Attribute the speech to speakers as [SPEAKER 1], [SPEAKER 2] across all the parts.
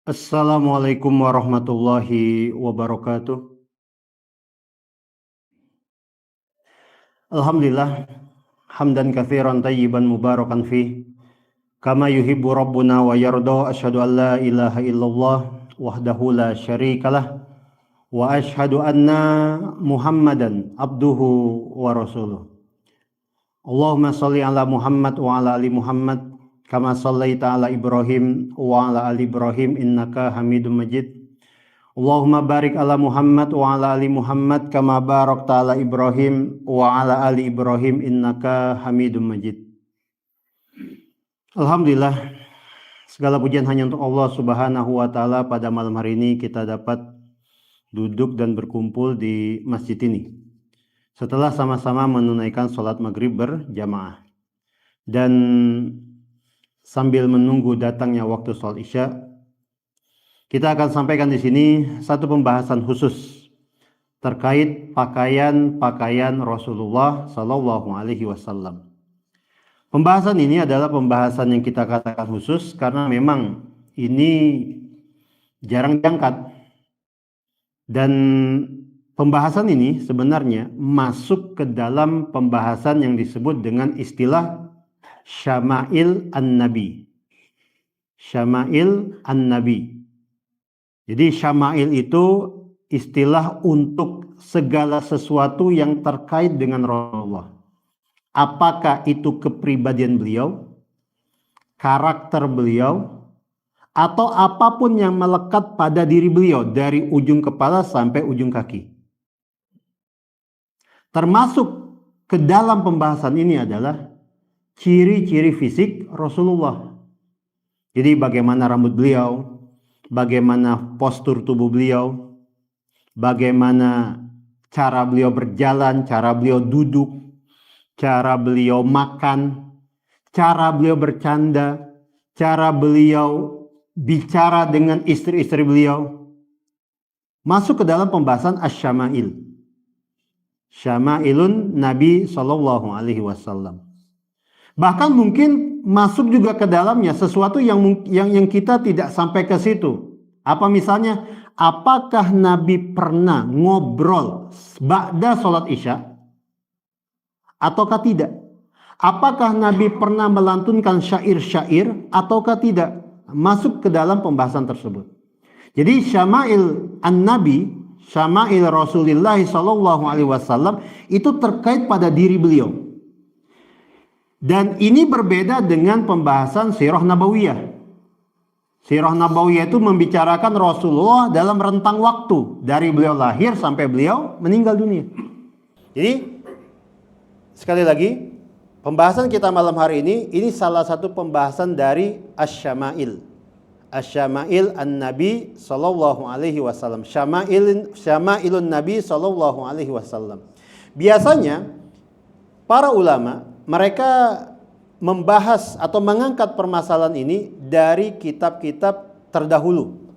[SPEAKER 1] Assalamualaikum warahmatullahi wabarakatuh. Alhamdulillah, hamdan katsiran tayyiban mubarakan fih, kama yuhibbu rabbuna wa yarda. Asyhadu an la ilaha illallah wahdahu la syarikalah wa asyhadu anna Muhammadan abduhu wa rasuluh. Allahumma shalli ala Muhammad wa ala ali Muhammad kama shallaita ala Ibrahim wa ala ali Ibrahim innaka Hamidum Majid. Allahumma barik ala Muhammad wa ala ali Muhammad kama barakta ala Ibrahim wa ala ali Ibrahim innaka Hamidum Majid. Alhamdulillah, segala pujian hanya untuk Allah Subhanahu wa taala. Pada malam hari ini kita dapat duduk dan berkumpul di masjid ini setelah sama-sama menunaikan sholat maghrib berjamaah, dan sambil menunggu datangnya waktu sholat isya, kita akan sampaikan di sini satu pembahasan khusus terkait pakaian Rasulullah Sallallahu Alaihi Wasallam. Pembahasan ini adalah pembahasan yang kita katakan khusus karena memang ini jarang diangkat, dan pembahasan ini sebenarnya masuk ke dalam pembahasan yang disebut dengan istilah Syama'il An-Nabi. Syama'il An-Nabi. Jadi syama'il itu istilah untuk segala sesuatu yang terkait dengan Rasulullah. Apakah itu kepribadian beliau, karakter beliau, atau apapun yang melekat pada diri beliau dari ujung kepala sampai ujung kaki. Termasuk ke dalam pembahasan ini adalah ciri-ciri fisik Rasulullah. Jadi bagaimana rambut beliau, bagaimana postur tubuh beliau, bagaimana cara beliau berjalan, cara beliau duduk, cara beliau makan, cara beliau bercanda, cara beliau bicara dengan istri-istri beliau. Masuk ke dalam pembahasan asy-syama'il. Syama'ilun Nabi Sallallahu Alaihi Wasallam. Bahkan mungkin masuk juga ke dalamnya sesuatu yang kita tidak sampai ke situ. Apa misalnya, apakah Nabi pernah ngobrol ba'da sholat isya ataukah tidak? Apakah Nabi pernah melantunkan syair-syair ataukah tidak? Masuk ke dalam pembahasan tersebut. Jadi Syama'il An-Nabi, Syama'il Rasulullah Sallallahu Alaihi Wasallam itu terkait pada diri beliau. Dan ini berbeda dengan pembahasan Sirah Nabawiyah. Sirah Nabawiyah itu membicarakan Rasulullah dalam rentang waktu dari beliau lahir sampai beliau meninggal dunia. Jadi sekali lagi, pembahasan kita malam hari ini salah satu pembahasan dari Asy-Syama'il. Asy-Syama'il An-Nabi Sallallahu Alaihi Wasallam. Syama'ilun Nabi Sallallahu Alaihi Wasallam. Biasanya para ulama mereka membahas atau mengangkat permasalahan ini dari kitab-kitab terdahulu.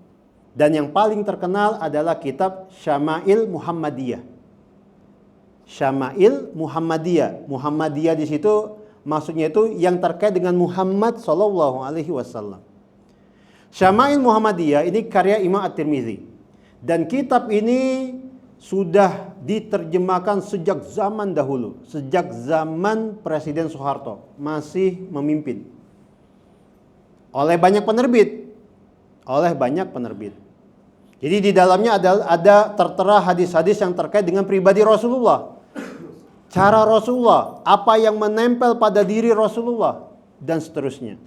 [SPEAKER 1] Dan yang paling terkenal adalah kitab Syama'il Muhammadiyah. Syama'il Muhammadiyah. Muhammadiyah di situ maksudnya itu yang terkait dengan Muhammad Sallallahu Alaihi Wasallam. Syama'il Muhammadiyah ini karya Imam At-Tirmizi. Dan kitab ini sudah diterjemahkan sejak zaman dahulu, sejak zaman Presiden Soeharto masih memimpin, oleh banyak penerbit. Jadi di dalamnya ada tertera hadis-hadis yang terkait dengan pribadi Rasulullah, cara Rasulullah, apa yang menempel pada diri Rasulullah, dan seterusnya.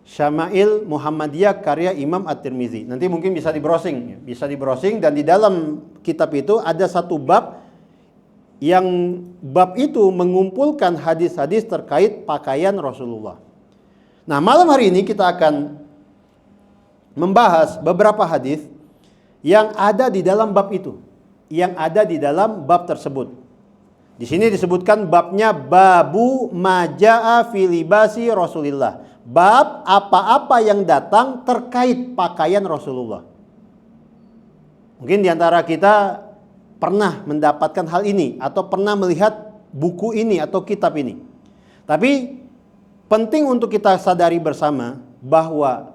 [SPEAKER 1] Syama'il Muhammadiyah karya Imam At-Tirmizi. Nanti mungkin bisa di browsing, dan di dalam kitab itu ada satu bab yang bab itu mengumpulkan hadis-hadis terkait pakaian Rasulullah. Nah, malam hari ini kita akan membahas beberapa hadis yang ada di dalam bab itu, yang ada di dalam bab tersebut. Di sini disebutkan babnya babu majaa fi libasi Rasulillah. Bab apa-apa yang datang terkait pakaian Rasulullah. Mungkin diantara kita pernah mendapatkan hal ini atau pernah melihat buku ini atau kitab ini. Tapi penting untuk kita sadari bersama bahwa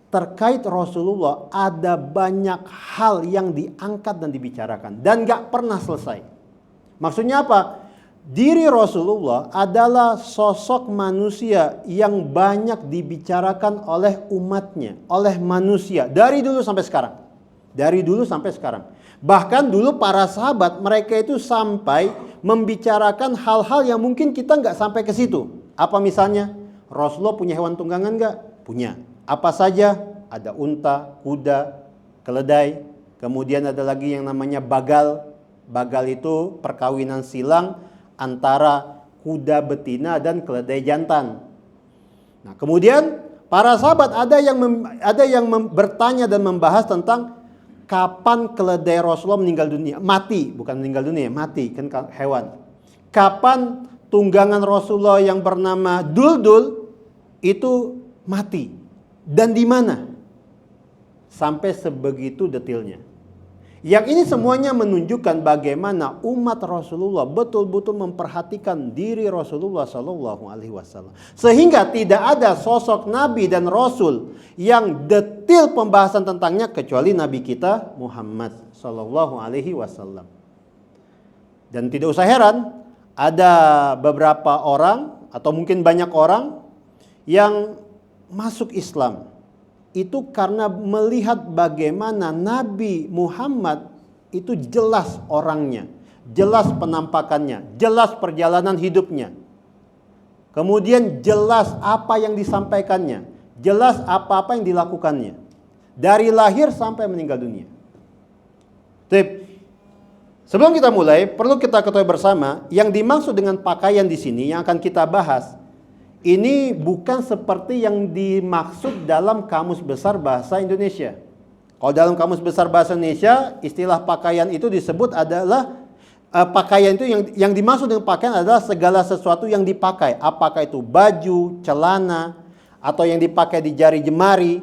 [SPEAKER 1] terkait Rasulullah ada banyak hal yang diangkat dan dibicarakan dan gak pernah selesai. Maksudnya apa? Diri Rasulullah adalah sosok manusia yang banyak dibicarakan oleh umatnya, oleh manusia dari dulu sampai sekarang. Dari dulu sampai sekarang. Bahkan dulu para sahabat mereka itu sampai membicarakan hal-hal yang mungkin kita nggak sampai ke situ. Apa misalnya? Rasulullah punya hewan tunggangan nggak? Punya. Apa saja? Ada unta, kuda, keledai. Kemudian ada lagi yang namanya bagal. Bagal itu perkawinan silang antara kuda betina dan keledai jantan. Nah, kemudian para sahabat ada yang bertanya dan membahas tentang kapan keledai Rasulullah meninggal dunia, mati, bukan meninggal dunia, mati kan hewan. Kapan tunggangan Rasulullah yang bernama Duldul itu mati dan di mana? Sampai sebegitu detailnya. Yang ini semuanya menunjukkan bagaimana umat Rasulullah betul-betul memperhatikan diri Rasulullah Sallallahu Alaihi Wasallam, sehingga tidak ada sosok Nabi dan Rasul yang detail pembahasan tentangnya kecuali Nabi kita Muhammad Sallallahu Alaihi Wasallam. Dan tidak usah heran, ada beberapa orang atau mungkin banyak orang yang masuk Islam itu karena melihat bagaimana Nabi Muhammad itu jelas orangnya, jelas penampakannya, jelas perjalanan hidupnya. Kemudian jelas apa yang disampaikannya, jelas apa-apa yang dilakukannya. Dari lahir sampai meninggal dunia. Sebelum kita mulai, perlu kita ketahui bersama yang dimaksud dengan pakaian di sini yang akan kita bahas. Ini bukan seperti yang dimaksud dalam Kamus Besar Bahasa Indonesia. Kalau dalam Kamus Besar Bahasa Indonesia, istilah pakaian itu disebut adalah pakaian itu yang dimaksud dengan pakaian adalah segala sesuatu yang dipakai. Apakah itu baju, celana, atau yang dipakai di jari jemari,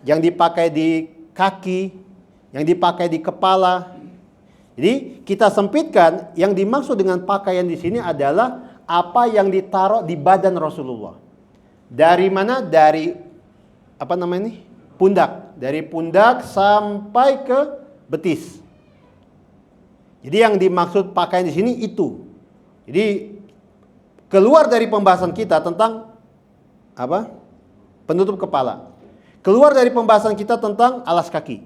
[SPEAKER 1] yang dipakai di kaki, yang dipakai di kepala. Jadi kita sempitkan, yang dimaksud dengan pakaian di sini adalah apa yang ditaruh di badan Rasulullah. Dari mana? Dari pundak. Dari pundak sampai ke betis. Jadi yang dimaksud pakaian di sini itu. Jadi keluar dari pembahasan kita tentang penutup kepala. Keluar dari pembahasan kita tentang alas kaki.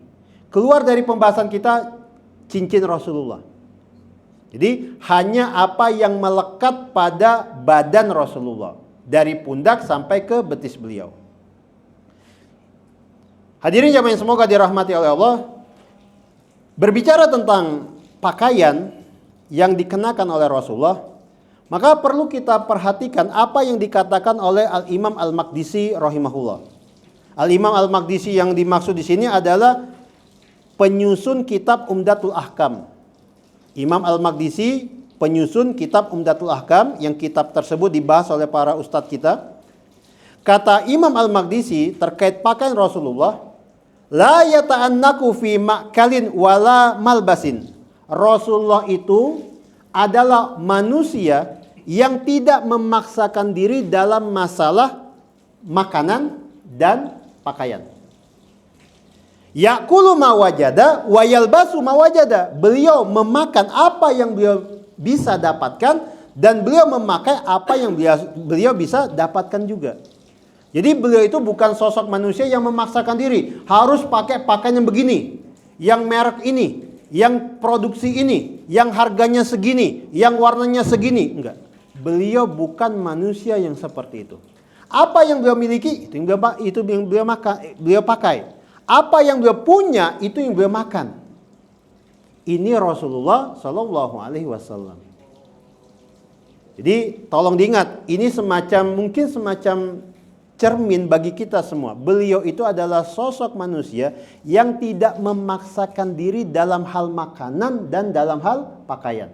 [SPEAKER 1] Keluar dari pembahasan kita cincin Rasulullah. Jadi hanya apa yang melekat pada badan Rasulullah. Dari pundak sampai ke betis beliau. Hadirin jamaah yang semoga dirahmati oleh Allah. Berbicara tentang pakaian yang dikenakan oleh Rasulullah, maka perlu kita perhatikan apa yang dikatakan oleh Al-Imam Al-Maqdisi rahimahullah. Al-Imam Al-Maqdisi yang dimaksud di sini adalah penyusun kitab Umdatul Ahkam. Imam Al-Maqdisi penyusun kitab Umdatul Ahkam, yang kitab tersebut dibahas oleh para ustadz kita. Kata Imam Al-Maqdisi terkait pakaian Rasulullah, la yata'annaku fi ma'kalin wala malbasin. Rasulullah itu adalah manusia yang tidak memaksakan diri dalam masalah makanan dan pakaian. Ya'kulu ma wajada wa yalbasu ma wajada. Beliau memakan apa yang beliau bisa dapatkan dan beliau memakai apa yang beliau bisa dapatkan juga. Jadi beliau itu bukan sosok manusia yang memaksakan diri harus pakai pakaian yang begini, yang merek ini, yang produksi ini, yang harganya segini, yang warnanya segini. Enggak. Beliau bukan manusia yang seperti itu. Apa yang beliau miliki itu yang beliau pakai. Apa yang beliau punya itu yang beliau makan. Ini Rasulullah Sallallahu Alaihi Wasallam. Jadi tolong diingat, ini mungkin semacam cermin bagi kita semua. Beliau itu adalah sosok manusia yang tidak memaksakan diri dalam hal makanan dan dalam hal pakaian.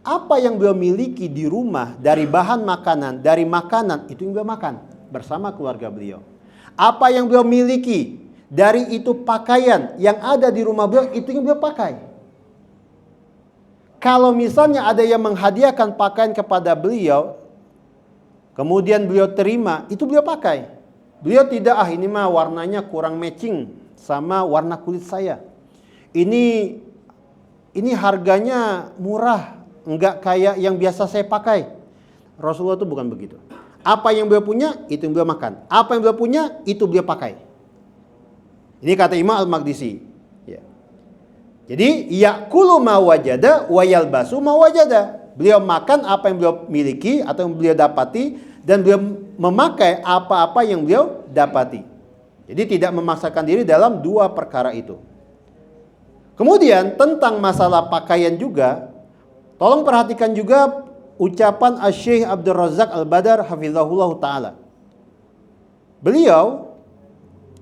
[SPEAKER 1] Apa yang beliau miliki di rumah dari bahan makanan, dari makanan, itu yang beliau makan bersama keluarga beliau. Apa yang beliau miliki dari itu pakaian yang ada di rumah beliau, itu yang beliau pakai. Kalau misalnya ada yang menghadiahkan pakaian kepada beliau, kemudian beliau terima, itu beliau pakai. Beliau tidak, ini mah warnanya kurang matching sama warna kulit saya. Ini harganya murah, enggak kayak yang biasa saya pakai. Rasulullah itu bukan begitu. Apa yang beliau punya, itu yang beliau makan. Apa yang beliau punya, itu beliau pakai. Ini kata Imam Al-Maqdisi. Ya. Jadi, ya'kulu ma wajada wa yalbasu ma wajada. Beliau makan apa yang beliau miliki atau yang beliau dapati, dan beliau memakai apa-apa yang beliau dapati. Jadi tidak memaksakan diri dalam dua perkara itu. Kemudian tentang masalah pakaian juga, tolong perhatikan juga ucapan Asy-Syaikh Abdul Razak Al-Badar hafizahullah ta'ala. Beliau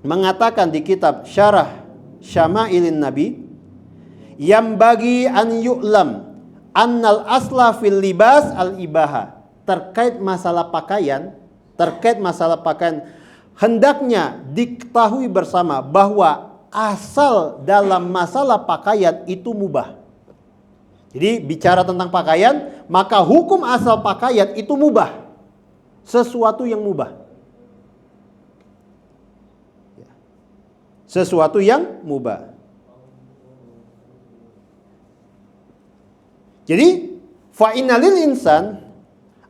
[SPEAKER 1] mengatakan di kitab Syarah Syama'ilin Nabi, yang bagi an yu'lam annal asla fil libas al-ibaha. Terkait masalah pakaian, hendaknya diketahui bersama bahwa asal dalam masalah pakaian itu mubah. Jadi bicara tentang pakaian, maka hukum asal pakaian itu mubah. Sesuatu yang mubah. Sesuatu yang mubah. Jadi fa innalil insan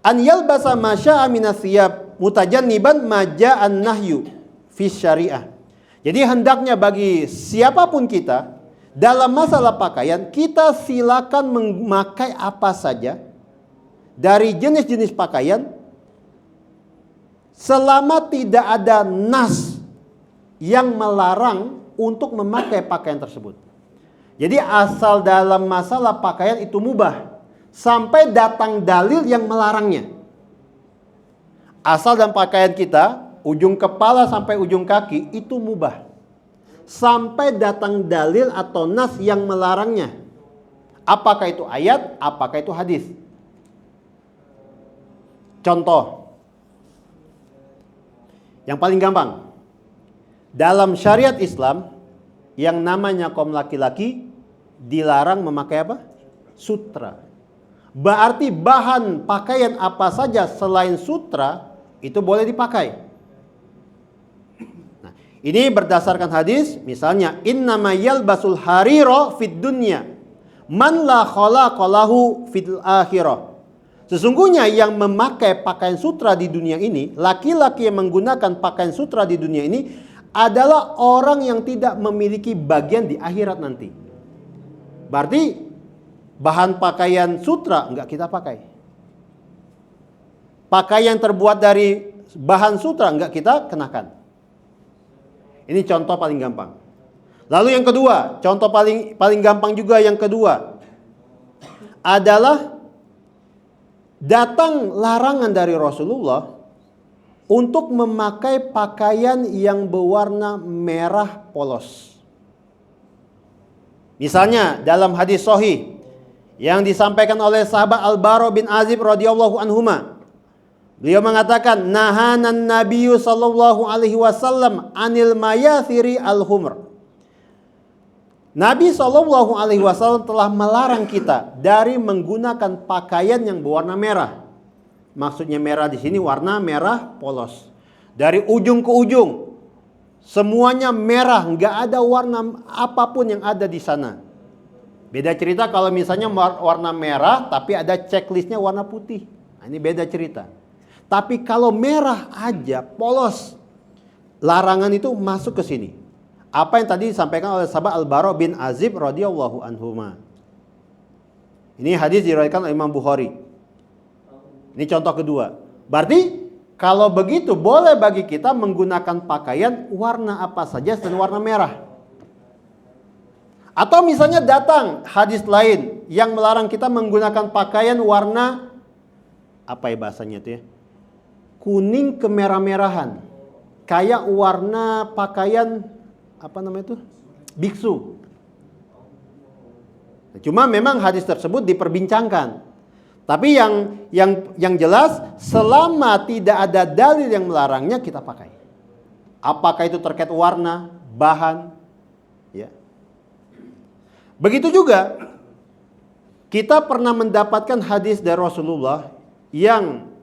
[SPEAKER 1] an yalbasa ma syaa minas thiyab mutajanniban ma jaa an-nahyu fi syariah. Jadi hendaknya bagi siapapun kita dalam masalah pakaian, kita silakan memakai apa saja dari jenis-jenis pakaian selama tidak ada nas yang melarang untuk memakai pakaian tersebut. Jadi asal dalam masalah pakaian itu mubah sampai datang dalil yang melarangnya. Asal dalam pakaian kita, ujung kepala sampai ujung kaki itu mubah. Sampai datang dalil atau nas yang melarangnya. Apakah itu ayat, apakah itu hadis. Contoh. Yang paling gampang. Dalam syariat Islam, yang namanya kaum laki-laki dilarang memakai apa? Sutra. Berarti bahan pakaian apa saja selain sutra itu boleh dipakai. Nah, ini berdasarkan hadis, misalnya innama yalbasul harira fid dunya man la khalaqa lahu fil akhirah. Sesungguhnya yang memakai pakaian sutra di dunia ini, laki-laki yang menggunakan pakaian sutra di dunia ini adalah orang yang tidak memiliki bagian di akhirat nanti. Berarti bahan pakaian sutra enggak kita pakai. Pakaian terbuat dari bahan sutra enggak kita kenakan. Ini contoh paling gampang. Lalu yang kedua, contoh paling gampang juga yang kedua adalah datang larangan dari Rasulullah untuk memakai pakaian yang berwarna merah polos. Misalnya dalam hadis sahih yang disampaikan oleh sahabat Al-Bara bin Azib radhiyallahu anhuma. Beliau mengatakan, nahanan nabiyyu sallallahu alaihi wasallam anil mayathiri al-humr. Nabi sallallahu alaihi wasallam telah melarang kita dari menggunakan pakaian yang berwarna merah. Maksudnya merah di sini warna merah polos. Dari ujung ke ujung semuanya merah, nggak ada warna apapun yang ada di sana. Beda cerita kalau misalnya warna merah tapi ada checklistnya warna putih. Nah, ini beda cerita. Tapi kalau merah aja polos, larangan itu masuk ke sini. Apa yang tadi disampaikan oleh sahabat Al-Bara bin Azib radhiyallahu anhuma. Ini hadis diriwayatkan oleh Imam Bukhari. Ini contoh kedua. Berarti kalau begitu boleh bagi kita menggunakan pakaian warna apa saja selain warna merah. Atau misalnya datang hadis lain yang melarang kita menggunakan pakaian warna apa ya bahasanya itu ya? Kuning kemerah-merahan. Kayak warna pakaian apa namanya itu? Biksu. Cuma memang hadis tersebut diperbincangkan. Tapi yang jelas selama tidak ada dalil yang melarangnya kita pakai. Apakah itu terkait warna, bahan, ya. Begitu juga kita pernah mendapatkan hadis dari Rasulullah yang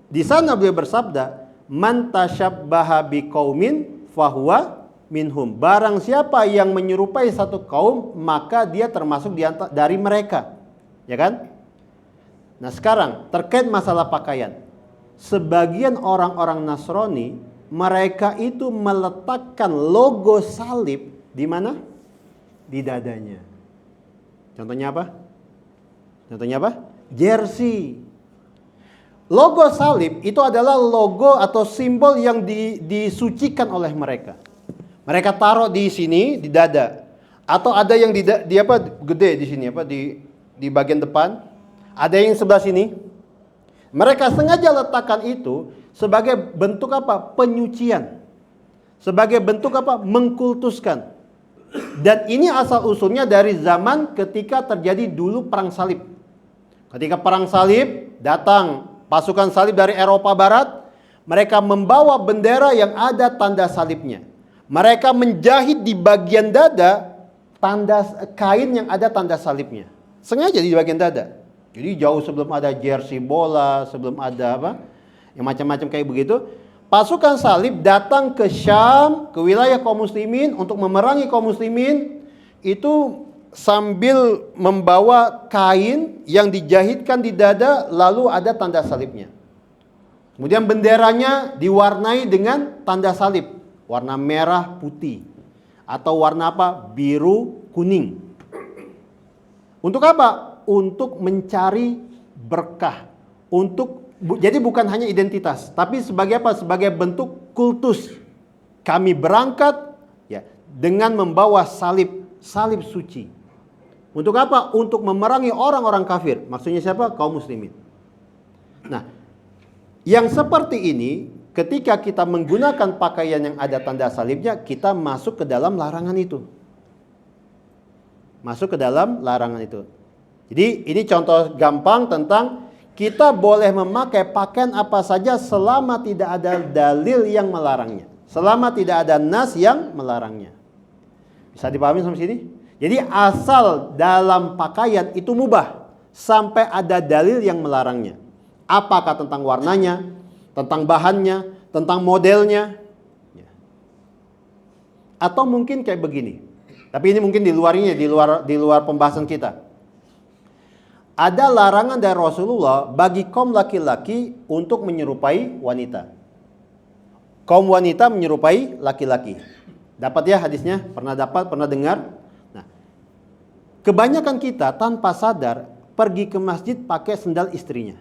[SPEAKER 1] di sana beliau bersabda Man tasyabbaha biqaumin fahuwa minhum. Barang siapa yang menyerupai satu kaum, maka dia termasuk dari mereka. Ya kan? Nah, sekarang terkait masalah pakaian. Sebagian orang-orang Nasrani, mereka itu meletakkan logo salib di mana? Di dadanya. Contohnya apa? Jersey. Logo salib itu adalah logo atau simbol yang disucikan oleh mereka. Mereka taruh di sini, di dada. Atau ada yang di apa? Gede di sini, apa? Di bagian depan. Ada yang sebelah sini. Mereka sengaja letakkan itu sebagai bentuk apa? Penyucian. Sebagai bentuk apa? Mengkultuskan. Dan ini asal usulnya dari zaman ketika terjadi dulu perang salib. Ketika perang salib, datang pasukan salib dari Eropa Barat, mereka membawa bendera yang ada tanda salibnya. Mereka menjahit di bagian dada tanda kain yang ada tanda salibnya. Sengaja di bagian dada. Jadi jauh sebelum ada jersey bola, sebelum ada apa? Yang macam-macam kayak begitu. Pasukan salib datang ke Syam, ke wilayah kaum muslimin untuk memerangi kaum muslimin. Itu sambil membawa kain yang dijahitkan di dada, lalu ada tanda salibnya. Kemudian benderanya diwarnai dengan tanda salib, warna merah putih atau warna apa? Biru kuning. Untuk apa? Untuk mencari berkah. Jadi bukan hanya identitas, tapi sebagai apa? Sebagai bentuk kultus. Kami berangkat ya dengan membawa salib suci. Untuk apa? Untuk memerangi orang-orang kafir. Maksudnya siapa? Kaum muslimin. Nah, yang seperti ini, ketika kita menggunakan pakaian yang ada tanda salibnya, kita masuk ke dalam larangan itu. Jadi ini contoh gampang tentang kita boleh memakai pakaian apa saja selama tidak ada dalil yang melarangnya. Selama tidak ada nas yang melarangnya. Bisa dipahami sampai sini? Jadi asal dalam pakaian itu mubah sampai ada dalil yang melarangnya. Apakah tentang warnanya, tentang bahannya, tentang modelnya. Atau mungkin kayak begini. Tapi ini mungkin di luar pembahasan kita. Ada larangan dari Rasulullah bagi kaum laki-laki untuk menyerupai wanita. Kaum wanita menyerupai laki-laki. Dapat ya hadisnya? Pernah dengar? Nah, kebanyakan kita tanpa sadar pergi ke masjid pakai sendal istrinya.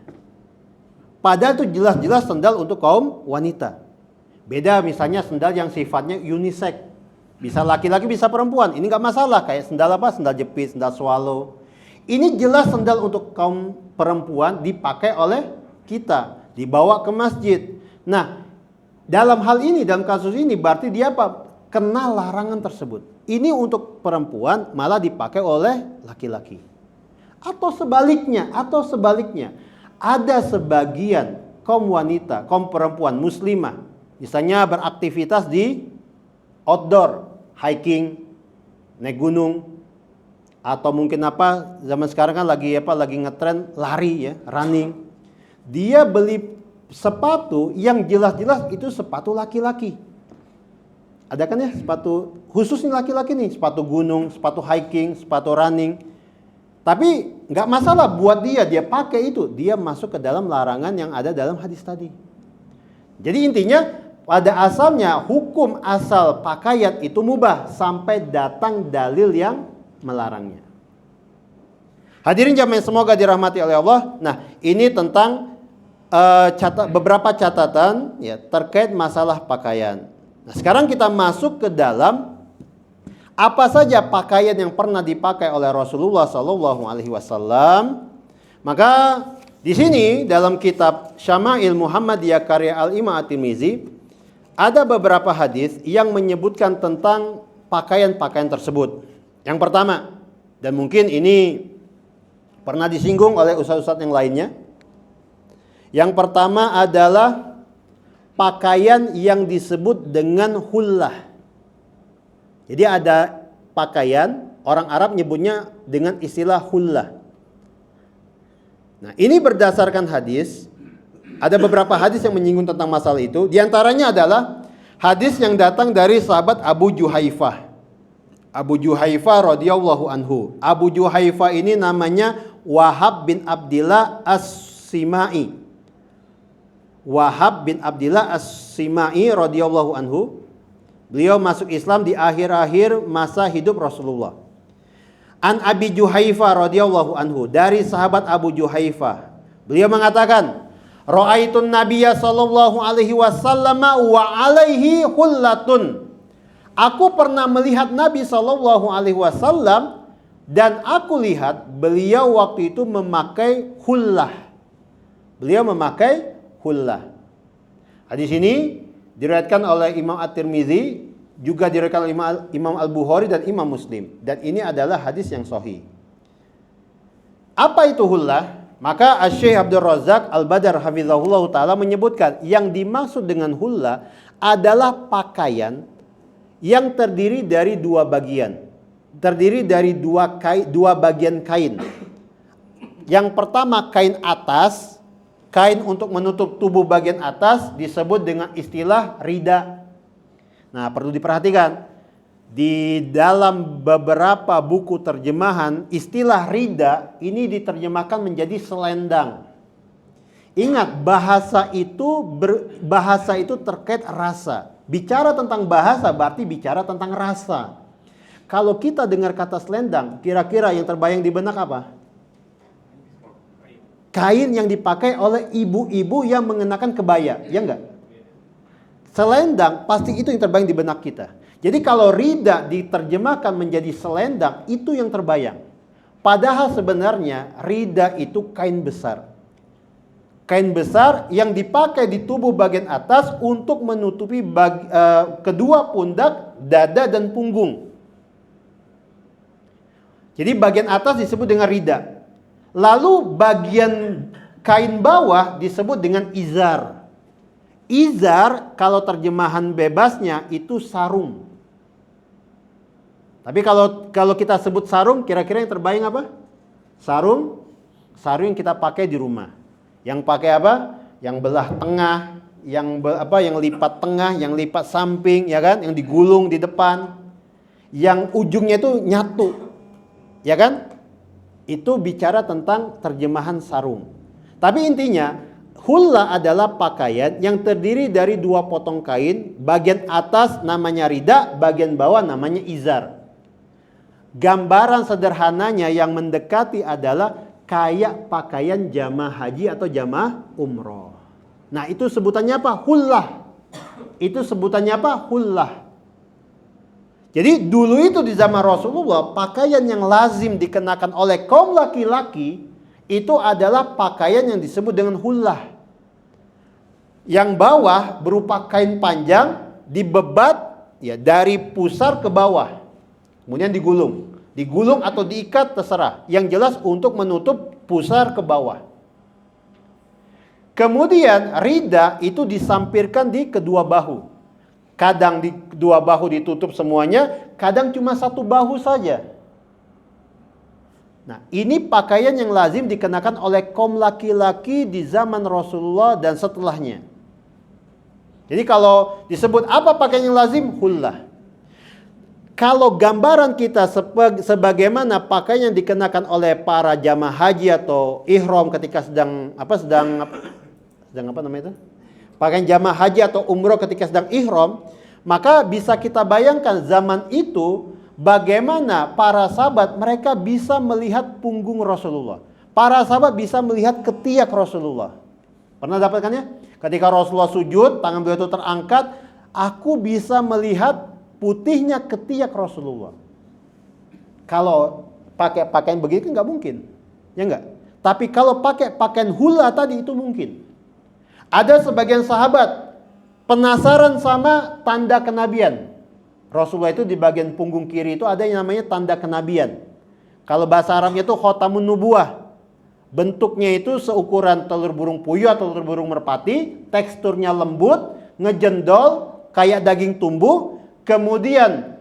[SPEAKER 1] Padahal itu jelas-jelas sendal untuk kaum wanita. Beda misalnya sendal yang sifatnya unisex. Bisa laki-laki, bisa perempuan. Ini nggak masalah. Kayak sendal apa? Sendal jepit, sendal swallow. Ini jelas sendal untuk kaum perempuan dipakai oleh kita. Dibawa ke masjid. Nah, dalam hal ini, dalam kasus ini berarti dia apa? Kena larangan tersebut. Ini untuk perempuan malah dipakai oleh laki-laki. Atau sebaliknya. Ada sebagian kaum wanita, kaum perempuan muslimah. Misalnya beraktivitas di outdoor, hiking, naik gunung. Atau mungkin apa, zaman sekarang kan lagi ngetren lari ya, running. Dia beli sepatu yang jelas-jelas itu sepatu laki-laki. Ada kan ya sepatu khusus nih laki-laki nih, sepatu gunung, sepatu hiking, sepatu running. Tapi nggak masalah buat dia pakai itu, dia masuk ke dalam larangan yang ada dalam hadis tadi. Jadi intinya pada asalnya hukum asal pakaian itu mubah sampai datang dalil yang melarangnya. Hadirin jamaah semoga dirahmati oleh Allah. Nah, ini tentang beberapa catatan ya terkait masalah pakaian. Nah, sekarang kita masuk ke dalam apa saja pakaian yang pernah dipakai oleh Rasulullah SAW. Maka di sini dalam kitab Syama'il Muhammadiyah karya Al-Imam At-Tirmizi ada beberapa hadis yang menyebutkan tentang pakaian-pakaian tersebut. Yang pertama, dan mungkin ini pernah disinggung oleh ustaz-ustaz yang lainnya. Yang pertama adalah pakaian yang disebut dengan hullah. Jadi ada pakaian, orang Arab nyebutnya dengan istilah hullah. Nah, ini berdasarkan hadis Ada beberapa hadis yang menyinggung tentang masalah itu. Di antaranya adalah hadis yang datang dari sahabat Abu Juhaifah. Abu Juhaifah radhiyallahu anhu. Abu Juhaifah ini namanya Wahab bin Abdillah As-Simai. Wahab bin Abdillah As-Simai radhiyallahu anhu. Beliau masuk Islam di akhir-akhir masa hidup Rasulullah. An Abi Juhaifah radhiyallahu anhu, dari sahabat Abu Juhaifah. Beliau mengatakan, Ra'aitun Nabiyya sallallahu alaihi wasallam wa alaihi hullatun. Aku pernah melihat Nabi sallallahu alaihi wasallam dan aku lihat beliau waktu itu memakai hullah. Beliau memakai hullah. Hadis ini diriwayatkan oleh Imam At-Tirmizi, juga diriwayatkan oleh Imam Al-Bukhari dan Imam Muslim. Dan ini adalah hadis yang sahih. Apa itu hullah? Maka Asy-Syaikh Abdul Razak Al-Badar hafizahullah ta'ala menyebutkan, yang dimaksud dengan hullah adalah pakaian yang terdiri dari dua bagian. Terdiri dari dua bagian kain. Yang pertama kain atas, kain untuk menutup tubuh bagian atas disebut dengan istilah rida. Nah, perlu diperhatikan. Di dalam beberapa buku terjemahan, istilah rida ini diterjemahkan menjadi selendang. Ingat, bahasa itu terkait rasa. Bicara tentang bahasa berarti bicara tentang rasa. Kalau kita dengar kata selendang, kira-kira yang terbayang di benak apa? Kain yang dipakai oleh ibu-ibu yang mengenakan kebaya, ya enggak? Selendang, pasti itu yang terbayang di benak kita. Jadi kalau rida diterjemahkan menjadi selendang, itu yang terbayang. Padahal sebenarnya rida itu kain besar. Kain besar yang dipakai di tubuh bagian atas untuk menutupi kedua pundak, dada, dan punggung. Jadi bagian atas disebut dengan rida. Lalu bagian kain bawah disebut dengan izar. Izar kalau terjemahan bebasnya itu sarung. Tapi kalau kita sebut sarung, kira-kira yang terbayang apa? Sarung yang kita pakai di rumah. Yang pakai apa? Yang belah tengah, yang lipat tengah, yang lipat samping, ya kan? Yang digulung di depan. Yang ujungnya itu nyatu. Ya kan? Itu bicara tentang terjemahan sarung. Tapi intinya, hullah adalah pakaian yang terdiri dari dua potong kain. Bagian atas namanya rida, bagian bawah namanya izar. Gambaran sederhananya yang mendekati adalah kayak pakaian jamaah haji atau jamaah umroh. Nah, itu sebutannya apa? Hullah. Itu sebutannya apa? Hullah. Jadi dulu itu di zaman Rasulullah, pakaian yang lazim dikenakan oleh kaum laki-laki itu adalah pakaian yang disebut dengan hullah. Yang bawah berupa kain panjang dibebat ya dari pusar ke bawah. Kemudian digulung. Digulung atau diikat terserah. Yang jelas untuk menutup pusar ke bawah. Kemudian rida itu disampirkan di kedua bahu. Kadang di dua bahu ditutup semuanya, kadang cuma satu bahu saja. Nah, ini pakaian yang lazim dikenakan oleh kaum laki-laki di zaman Rasulullah dan setelahnya. Jadi kalau disebut apa pakaian yang lazim? Hullah. Kalau gambaran kita sebagaimana pakaian yang dikenakan oleh para jamaah haji atau ihram ketika sedang apa namanya itu? Pakaian jamaah haji atau umroh ketika sedang ihram, maka bisa kita bayangkan zaman itu bagaimana para sahabat mereka bisa melihat punggung Rasulullah. Para sahabat bisa melihat ketiak Rasulullah. Pernah dapatkannya? Ketika Rasulullah sujud, tangan beliau itu terangkat, aku bisa melihat putihnya ketiak Rasulullah. Kalau pakai pakaian begitu nggak mungkin, ya nggak? Tapi kalau pakai pakaian hula tadi itu mungkin. Ada sebagian sahabat penasaran sama tanda kenabian. Rasulullah itu di bagian punggung kiri itu ada yang namanya tanda kenabian. Kalau bahasa Arabnya itu khotamun nubuwah. Bentuknya itu seukuran telur burung puyuh atau telur burung merpati. Teksturnya lembut, ngejendol, kayak daging tumbuh. Kemudian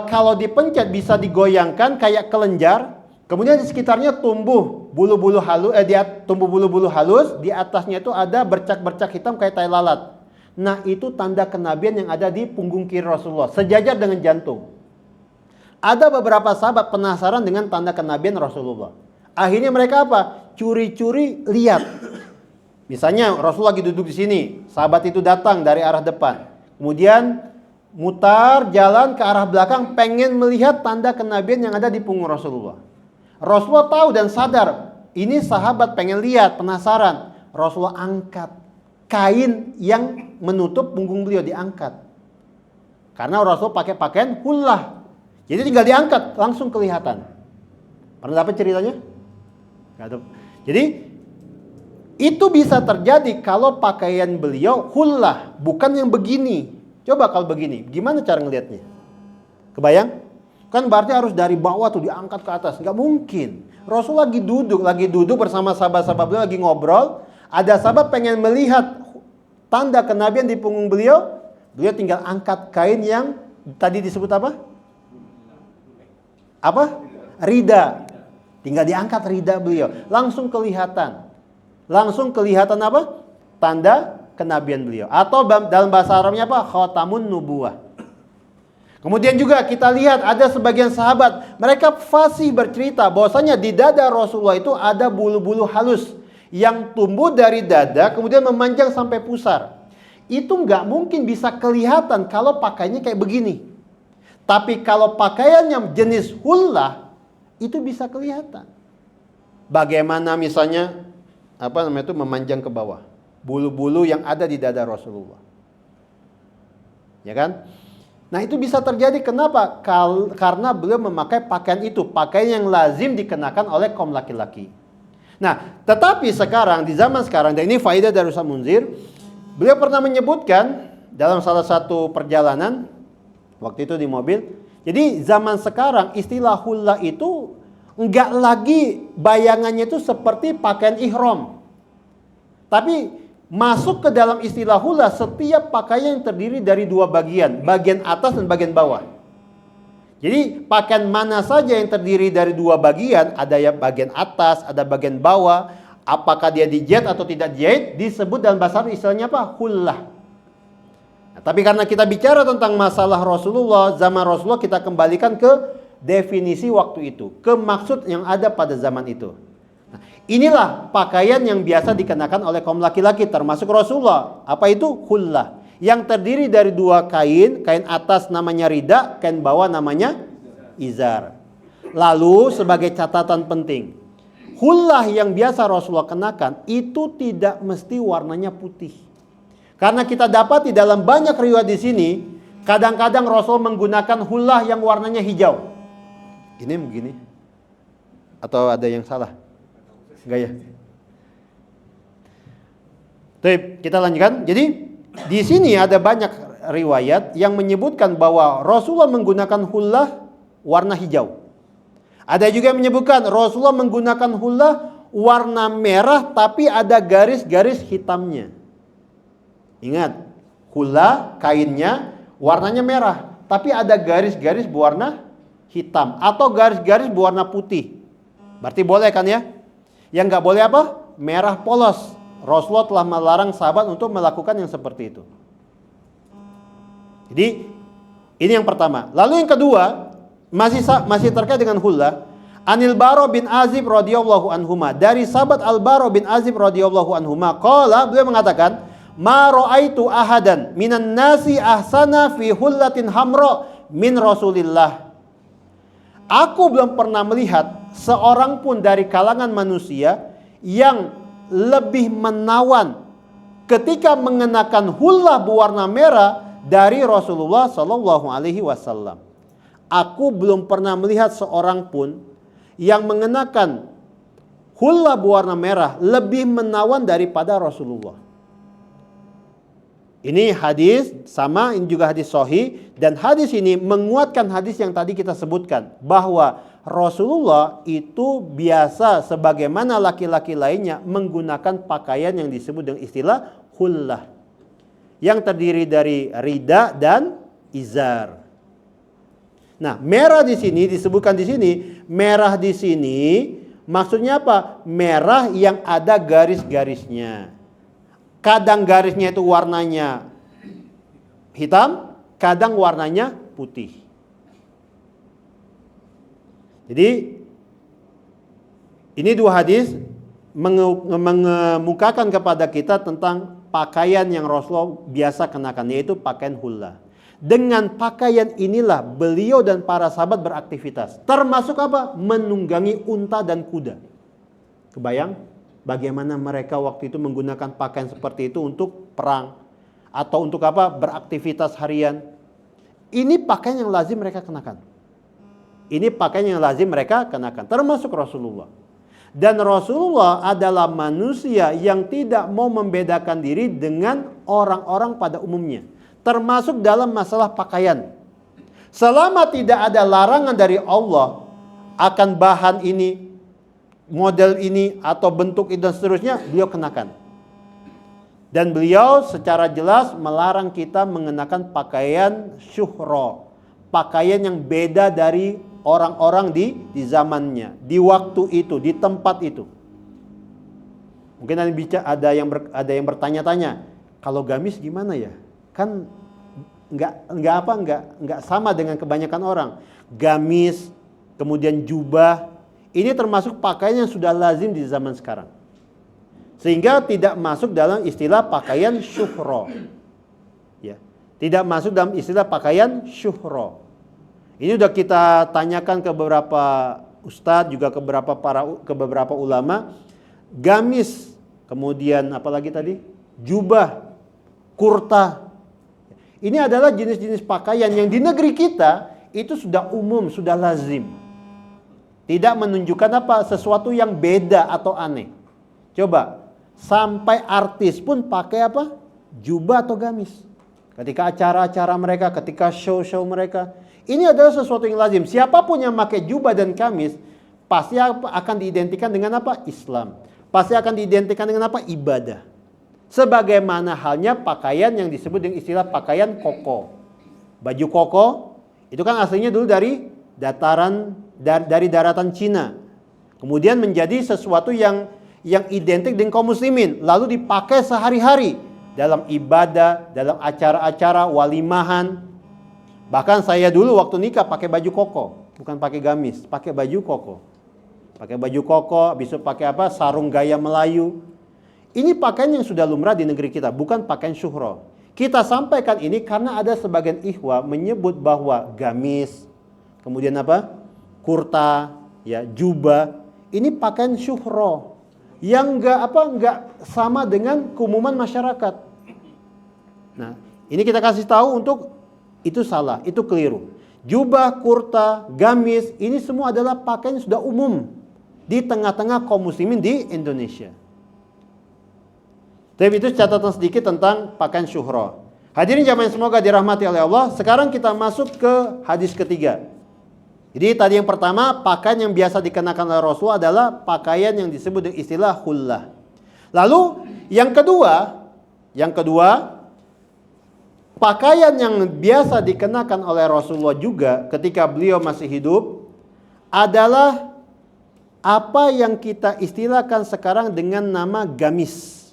[SPEAKER 1] kalau dipencet bisa digoyangkan kayak kelenjar. Kemudian di sekitarnya tumbuh bulu-bulu halus, tumbuh bulu-bulu halus, di atasnya itu ada bercak-bercak hitam kayak tai lalat. Nah, itu tanda kenabian yang ada di punggung kiri Rasulullah, sejajar dengan jantung. Ada beberapa sahabat penasaran dengan tanda kenabian Rasulullah. Akhirnya mereka apa? Curi-curi lihat. Misalnya Rasulullah lagi duduk di sini, sahabat itu datang dari arah depan. Kemudian mutar jalan ke arah belakang pengen melihat tanda kenabian yang ada di punggung Rasulullah. Rasulullah tahu dan sadar, ini sahabat pengen lihat, penasaran. Rasulullah angkat kain yang menutup punggung beliau, diangkat. Karena Rasulullah pakai pakaian hullah. Jadi tinggal diangkat, langsung kelihatan. Pernah dapat ceritanya? Jadi itu bisa terjadi kalau pakaian beliau hullah, bukan yang begini. Coba kalau begini, gimana cara ngelihatnya? Kebayang? Kan berarti harus dari bawah tuh diangkat ke atas. Nggak mungkin. Rasul lagi duduk bersama sahabat-sahabat beliau lagi ngobrol. Ada sahabat pengen melihat tanda kenabian di punggung beliau. Beliau tinggal angkat kain yang tadi disebut apa? Apa? Rida. Tinggal diangkat rida beliau. Langsung kelihatan. Langsung kelihatan apa? Tanda kenabian beliau. Atau dalam bahasa Arabnya apa? Khatamun nubuwah. Kemudian juga kita lihat ada sebagian sahabat, mereka fasih bercerita bahwasanya di dada Rasulullah itu ada bulu-bulu halus yang tumbuh dari dada kemudian memanjang sampai pusar. Itu nggak mungkin bisa kelihatan kalau pakaiannya kayak begini. Tapi kalau pakaian yang jenis hullah itu bisa kelihatan. Bagaimana misalnya memanjang ke bawah, bulu-bulu yang ada di dada Rasulullah. Ya kan? Nah, itu bisa terjadi kenapa? Karena beliau memakai pakaian itu, pakaian yang lazim dikenakan oleh kaum laki-laki. Nah, tetapi sekarang, di zaman sekarang, dan ini faedah dari Ustaz Munzir, beliau pernah menyebutkan dalam salah satu perjalanan, waktu itu di mobil, jadi zaman sekarang istilah hullah itu enggak lagi bayangannya itu seperti pakaian ihram. Tapi masuk ke dalam istilah hullah setiap pakaian yang terdiri dari dua bagian, bagian atas dan bagian bawah. Jadi pakaian mana saja yang terdiri dari dua bagian, ada yang bagian atas, ada bagian bawah, apakah dia dijahit atau tidak dijahit, disebut dalam bahasa Arab istilahnya apa? Hullah. Nah, tapi karena kita bicara tentang masalah Rasulullah, zaman Rasulullah, kita kembalikan ke definisi waktu itu, ke maksud yang ada pada zaman itu. Nah, inilah pakaian yang biasa dikenakan oleh kaum laki-laki termasuk Rasulullah. Apa itu? Hullah. Yang terdiri dari dua kain, kain atas namanya rida, kain bawah namanya izar. Lalu sebagai catatan penting, hullah yang biasa Rasulullah kenakan itu tidak mesti warnanya putih. Karena kita dapat di dalam banyak riwayat di sini, kadang-kadang Rasul menggunakan hullah yang warnanya hijau. Ini begini. Atau ada yang salah? Enggak ya? Baik, kita lanjutkan. Jadi di sini ada banyak riwayat yang menyebutkan bahwa Rasulullah menggunakan hullah warna hijau. Ada juga yang menyebutkan Rasulullah menggunakan hullah warna merah tapi ada garis-garis hitamnya. Ingat, hullah kainnya warnanya merah tapi ada garis-garis berwarna hitam atau garis-garis berwarna putih. Berarti boleh kan ya? Yang nggak boleh apa? Merah polos. Rasulullah telah melarang sahabat untuk melakukan yang seperti itu. Jadi ini yang pertama. Lalu yang kedua masih terkait dengan hullah. Anil Bara bin Azib radhiyallahu anhuma, dari sahabat Al Bara bin Azib radhiyallahu anhuma, qala, beliau mengatakan, ma ra'aitu ahadan minan nasi ahsana fi hullatin hamra min Rasulillah. Aku belum pernah melihat seorang pun dari kalangan manusia yang lebih menawan ketika mengenakan hullah berwarna merah dari Rasulullah Sallallahu Alaihi Wasallam. Aku belum pernah melihat seorang pun yang mengenakan hullah berwarna merah lebih menawan daripada Rasulullah. Ini hadis sama, ini juga hadis sahih, dan hadis ini menguatkan hadis yang tadi kita sebutkan bahwa Rasulullah itu biasa sebagaimana laki-laki lainnya menggunakan pakaian yang disebut dengan istilah hullah yang terdiri dari rida dan izar. Nah, merah di sini disebutkan di sini, merah di sini Maksudnya apa? Merah yang ada garis-garisnya. Kadang garisnya itu warnanya hitam, kadang warnanya putih. Jadi ini dua hadis mengemukakan kepada kita tentang pakaian yang Rasulullah biasa kenakan, yaitu pakaian hulla. Dengan pakaian inilah beliau dan para sahabat beraktivitas. Termasuk apa? Menunggangi unta dan kuda. Kebayang bagaimana mereka waktu itu menggunakan pakaian seperti itu untuk perang. Atau untuk apa? Beraktivitas harian. Ini pakaian yang lazim mereka kenakan. Ini pakaian yang lazim mereka kenakan. Termasuk Rasulullah. Dan Rasulullah adalah manusia yang tidak mau membedakan diri dengan orang-orang pada umumnya. Termasuk dalam masalah pakaian. Selama tidak ada larangan dari Allah akan bahan ini, model ini, atau bentuk itu dan seterusnya, beliau kenakan. Dan beliau secara jelas melarang kita mengenakan pakaian syuhra. Pakaian yang beda dari orang-orang di zamannya, di waktu itu, di tempat itu. Mungkin ada yang bertanya-tanya, kalau gamis gimana ya? Kan nggak sama dengan kebanyakan orang. Gamis, kemudian jubah, ini termasuk pakaian yang sudah lazim di zaman sekarang. Sehingga tidak masuk dalam istilah pakaian syuhra. Ya, tidak masuk dalam istilah pakaian syuhra. Ini sudah kita tanyakan ke beberapa ustadz, juga ke beberapa ulama. Gamis, kemudian apalagi tadi? Jubah, kurta. Ini adalah jenis-jenis pakaian yang di negeri kita itu sudah umum, sudah lazim. Tidak menunjukkan apa? Sesuatu yang beda atau aneh. Coba, sampai artis pun pakai apa? Jubah atau gamis. Ketika acara-acara mereka, ketika show-show mereka. Ini adalah sesuatu yang lazim. Siapapun yang pakai jubah dan gamis, pasti akan diidentikan dengan apa? Islam. Pasti akan diidentikan dengan apa? Ibadah. Sebagaimana halnya pakaian yang disebut dengan istilah pakaian koko. Baju koko itu kan aslinya dulu dari daratan Cina. Kemudian menjadi sesuatu yang identik dengan kaum muslimin, lalu dipakai sehari-hari dalam ibadah, dalam acara-acara walimahan. Bahkan saya dulu waktu nikah pakai baju koko, bukan pakai gamis, pakai baju koko. Pakai baju koko, bisa pakai apa? Sarung gaya Melayu. Ini pakaian yang sudah lumrah di negeri kita, bukan pakaian syuhra. Kita sampaikan ini karena ada sebagian ikhwah menyebut bahwa gamis, kemudian apa? Kurta, ya, jubah, ini pakaian syuhra yang enggak sama dengan keumuman masyarakat. Nah, ini kita kasih tahu untuk itu salah, itu keliru. Jubah, kurta, gamis, ini semua adalah pakaian yang sudah umum di tengah-tengah kaum muslimin di Indonesia. Tapi itu catatan sedikit tentang pakaian syuhra. Hadirin jamaah semoga dirahmati oleh Allah. Sekarang kita masuk ke hadis ketiga. Jadi tadi yang pertama, pakaian yang biasa dikenakan oleh Rasul adalah pakaian yang disebut dengan istilah hullah. Lalu yang kedua, pakaian yang biasa dikenakan oleh Rasulullah juga ketika beliau masih hidup adalah apa yang kita istilahkan sekarang dengan nama gamis.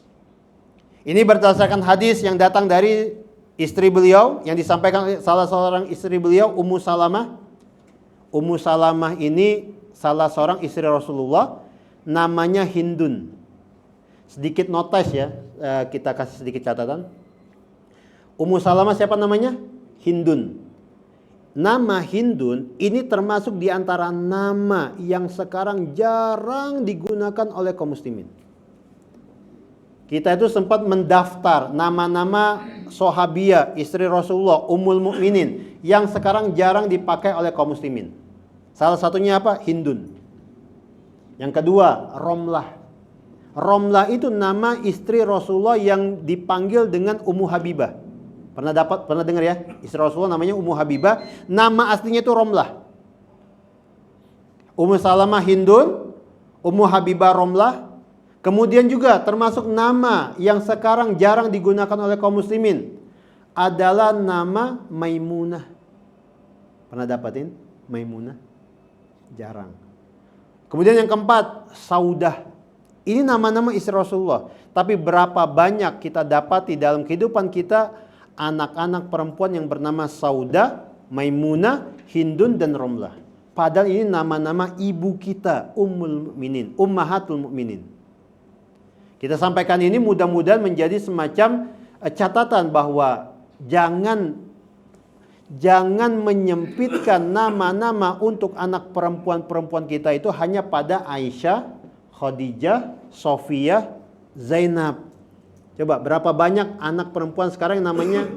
[SPEAKER 1] Ini berdasarkan hadis yang datang dari istri beliau, yang disampaikan oleh salah seorang istri beliau, Ummu Salamah. Ummu Salamah ini salah seorang istri Rasulullah, namanya Hindun. Sedikit notes ya, kita kasih sedikit catatan. Ummu Salamah siapa namanya? Hindun. Nama Hindun ini termasuk di antara nama yang sekarang jarang digunakan oleh kaum muslimin. Kita itu sempat mendaftar nama-nama sahabiah, istri Rasulullah, Ummul Mukminin yang sekarang jarang dipakai oleh kaum muslimin. Salah satunya apa? Hindun. Yang kedua, Romlah. Romlah itu nama istri Rasulullah yang dipanggil dengan Ummu Habibah. Pernah dengar ya? Istri Rasulullah namanya Ummu Habibah, nama aslinya itu Romlah. Ummu Salamah Hindun, Ummu Habibah Romlah. Kemudian juga termasuk nama yang sekarang jarang digunakan oleh kaum muslimin adalah nama Maimunah. Pernah dapatin Maimunah? Jarang. Kemudian yang keempat, Saudah. Ini nama-nama istri Rasulullah. Tapi berapa banyak kita dapati dalam kehidupan kita anak-anak perempuan yang bernama Saudah, Maimunah, Hindun, dan Romlah. Padahal ini nama-nama ibu kita, Ummul Mukminin, Ummahatul Mukminin. Kita sampaikan ini mudah-mudahan menjadi semacam catatan bahwa jangan menyempitkan nama-nama untuk anak perempuan-perempuan kita itu hanya pada Aisyah, Khadijah, Sofiyah, Zainab. Coba berapa banyak anak perempuan sekarang yang namanya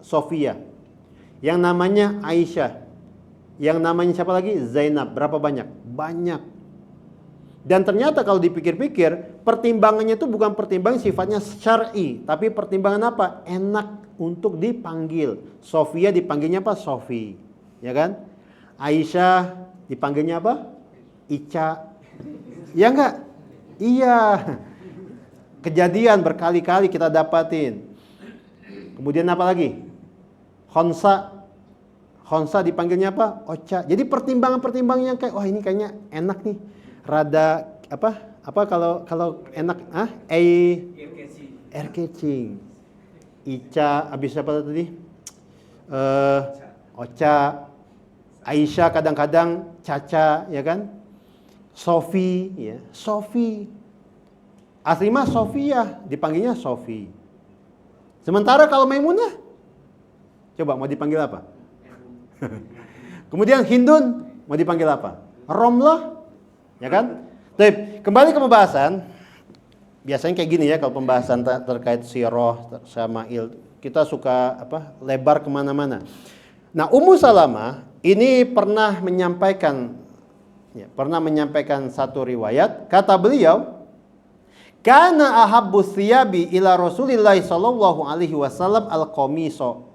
[SPEAKER 1] Sofiyah, yang namanya Aisyah, yang namanya siapa lagi? Zainab. Berapa banyak? Banyak. Dan ternyata kalau dipikir-pikir, pertimbangannya itu bukan pertimbangan sifatnya syar'i, tapi pertimbangan apa? Enak untuk dipanggil. Sofia dipanggilnya apa? Sofi, ya kan? Aisyah dipanggilnya apa? Ica. Ya enggak? Iya. Kejadian berkali-kali kita dapatin. Kemudian apa lagi? Khonsa dipanggilnya apa? Ocha. Jadi pertimbangan-pertimbangannya kayak, wah ini kayaknya enak nih. Rada apa kalau enak air catching. Ica, habis apa tadi? Ocha. Aisyah kadang-kadang Caca, ya kan? Sofi, ya. Sofi. Asli mah Sofia, dipanggilnya Sofi. Sementara kalau Maimunah, coba mau dipanggil apa? Kemudian Hindun mau dipanggil apa? Romlah. Ya kan? Tapi kembali ke pembahasan. Biasanya kayak gini ya kalau pembahasan terkait sirah, syama'il, kita suka lebar kemana-mana. Nah, Ummu Salamah ini pernah menyampaikan satu riwayat. Kata beliau, "Kana ahabbu thiyabi ila Rasulillah sallallahu alaihi wasallam al-qamiso."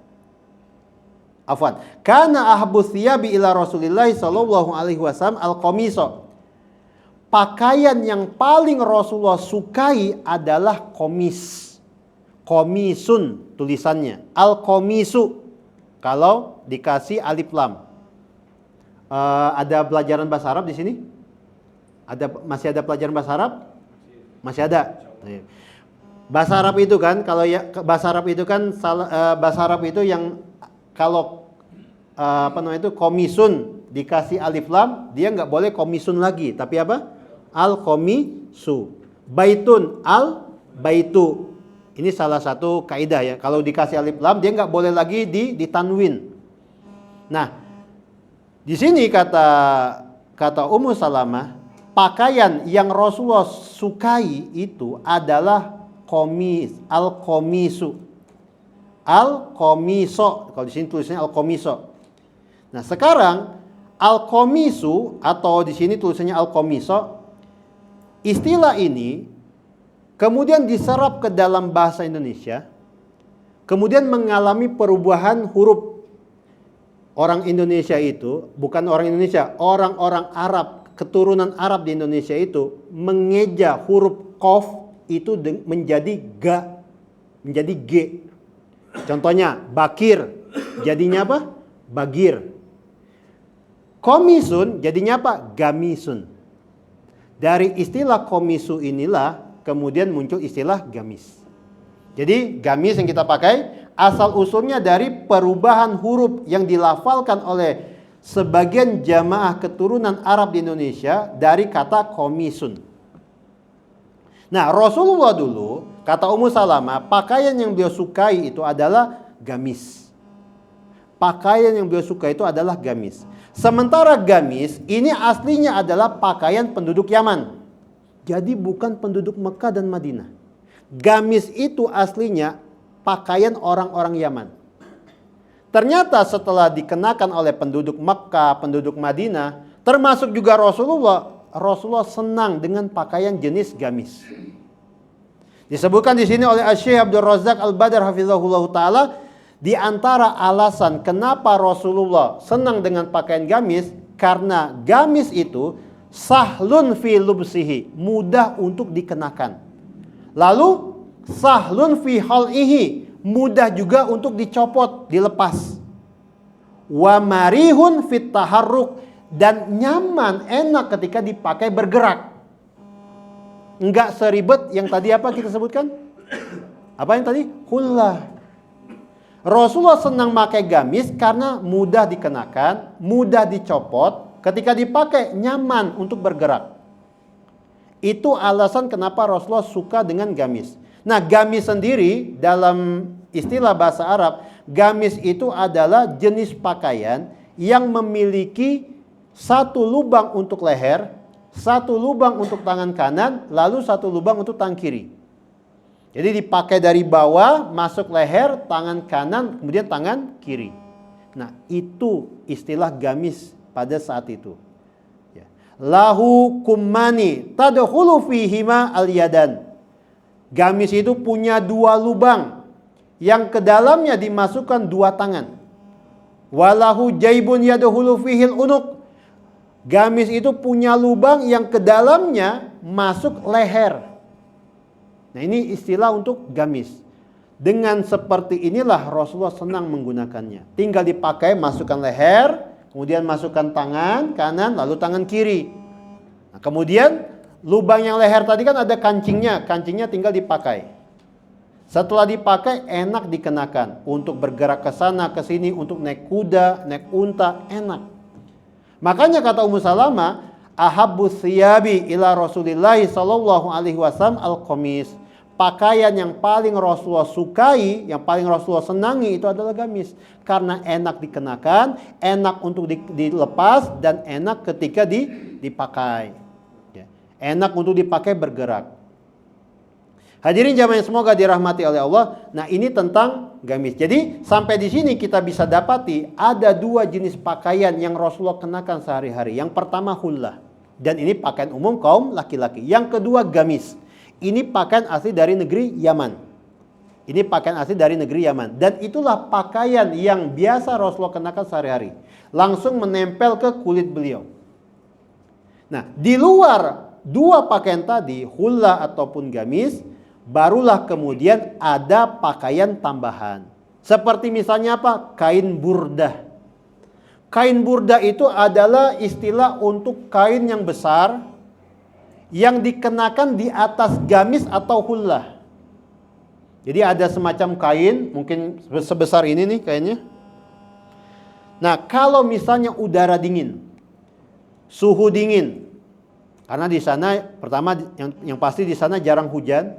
[SPEAKER 1] Afwan. "Kana ahabbu thiyabi ila Rasulillah sallallahu alaihi wasallam al-qamiso." Pakaian yang paling Rasulullah sukai adalah komis. Komisun tulisannya. Al-komisu. Kalau dikasih alif lam. Ada pelajaran bahasa Arab di sini? Masih ada pelajaran bahasa Arab? Masih ada. Bahasa Arab itu kan, kalau ya bahasa Arab itu kan bahasa Arab itu yang kalau komisun dikasih alif lam, dia nggak boleh komisun lagi, tapi apa? Al-komisu. Baitun, al-baitu. Ini salah satu kaidah ya. Kalau dikasih alif lam, dia nggak boleh lagi ditanwin. Nah, di sini kata Ummu Salamah, pakaian yang Rasulullah sukai itu adalah komis, al-komisu. Al-komiso. Kalau di sini tulisannya al-komiso. Nah, sekarang al-komisu atau di sini tulisannya al-komiso, istilah ini kemudian diserap ke dalam bahasa Indonesia, kemudian mengalami perubahan huruf. Orang Indonesia itu, bukan orang Indonesia, orang-orang Arab, keturunan Arab di Indonesia itu mengeja huruf qaf itu menjadi ga, menjadi g. Contohnya bakir, jadinya apa? Bagir. Komisun jadinya apa? Gamisun. Dari istilah komisu inilah kemudian muncul istilah gamis. Jadi gamis yang kita pakai asal usulnya dari perubahan huruf yang dilafalkan oleh sebagian jamaah keturunan Arab di Indonesia dari kata komisun. Nah, Rasulullah dulu, kata Ummu Salamah, pakaian yang beliau sukai itu adalah gamis. Pakaian yang beliau sukai itu adalah gamis. Sementara gamis ini aslinya adalah pakaian penduduk Yaman. Jadi bukan penduduk Mekah dan Madinah. Gamis itu aslinya pakaian orang-orang Yaman. Ternyata setelah dikenakan oleh penduduk Mekah, penduduk Madinah, termasuk juga Rasulullah senang dengan pakaian jenis gamis. Disebutkan di sini oleh Syekh Abdul Razak Al-Badr hafizahullah taala, di antara alasan kenapa Rasulullah senang dengan pakaian gamis, karena gamis itu sahlun fi lubsihi, mudah untuk dikenakan. Lalu sahlun fi hal'ihi, mudah juga untuk dicopot, dilepas. Wa marihun fit taharruk, dan nyaman, enak ketika dipakai bergerak. Enggak seribet yang tadi apa kita sebutkan? Apa yang tadi? Hullah. Rasulullah senang pakai gamis karena mudah dikenakan, mudah dicopot, ketika dipakai nyaman untuk bergerak. Itu alasan kenapa Rasulullah suka dengan gamis. Nah, gamis sendiri dalam istilah bahasa Arab, gamis itu adalah jenis pakaian yang memiliki satu lubang untuk leher, satu lubang untuk tangan kanan, lalu satu lubang untuk tangan kiri. Jadi dipakai dari bawah, masuk leher, tangan kanan, kemudian tangan kiri. Nah, itu istilah gamis pada saat itu. Ya. Lahu kummani tadkhulu fihima al-yadan. Gamis itu punya dua lubang yang ke dalamnya dimasukkan dua tangan. Walahu jaibun yadkhulu fihil unuq. Gamis itu punya lubang yang ke dalamnya masuk leher. Nah, ini istilah untuk gamis. Dengan seperti inilah Rasulullah senang menggunakannya. Tinggal dipakai, masukkan leher, kemudian masukkan tangan kanan, lalu tangan kiri. Nah, kemudian lubang yang leher tadi kan ada kancingnya. Kancingnya tinggal dipakai. Setelah dipakai, enak dikenakan. Untuk bergerak ke sana, ke sini, untuk naik kuda, naik unta, enak. Makanya kata Ummu Salamah, ahabbus thiyabi ila Rasulillahi sallallahu alaihi wasallam al-qamis. Pakaian yang paling Rasulullah sukai, yang paling Rasulullah senangi itu adalah gamis. Karena enak dikenakan, enak untuk dilepas, dan enak ketika dipakai. Ya. Enak untuk dipakai bergerak. Hadirin jamaah yang semoga dirahmati oleh Allah. Nah, ini tentang gamis. Jadi sampai di sini kita bisa dapati ada dua jenis pakaian yang Rasulullah kenakan sehari-hari. Yang pertama hullah. Dan ini pakaian umum kaum laki-laki. Yang kedua gamis. Ini pakaian asli dari negeri Yaman. Ini pakaian asli dari negeri Yaman. Dan itulah pakaian yang biasa Rasulullah kenakan sehari-hari. Langsung menempel ke kulit beliau. Nah, di luar dua pakaian tadi, hullah ataupun gamis, barulah kemudian ada pakaian tambahan. Seperti misalnya apa? Kain burdah. Kain burdah itu adalah istilah untuk kain yang besar yang dikenakan di atas gamis atau hullah. Jadi ada semacam kain, mungkin sebesar ini nih kainnya. Nah, kalau misalnya udara dingin, suhu dingin, karena di sana pertama yang pasti di sana jarang hujan,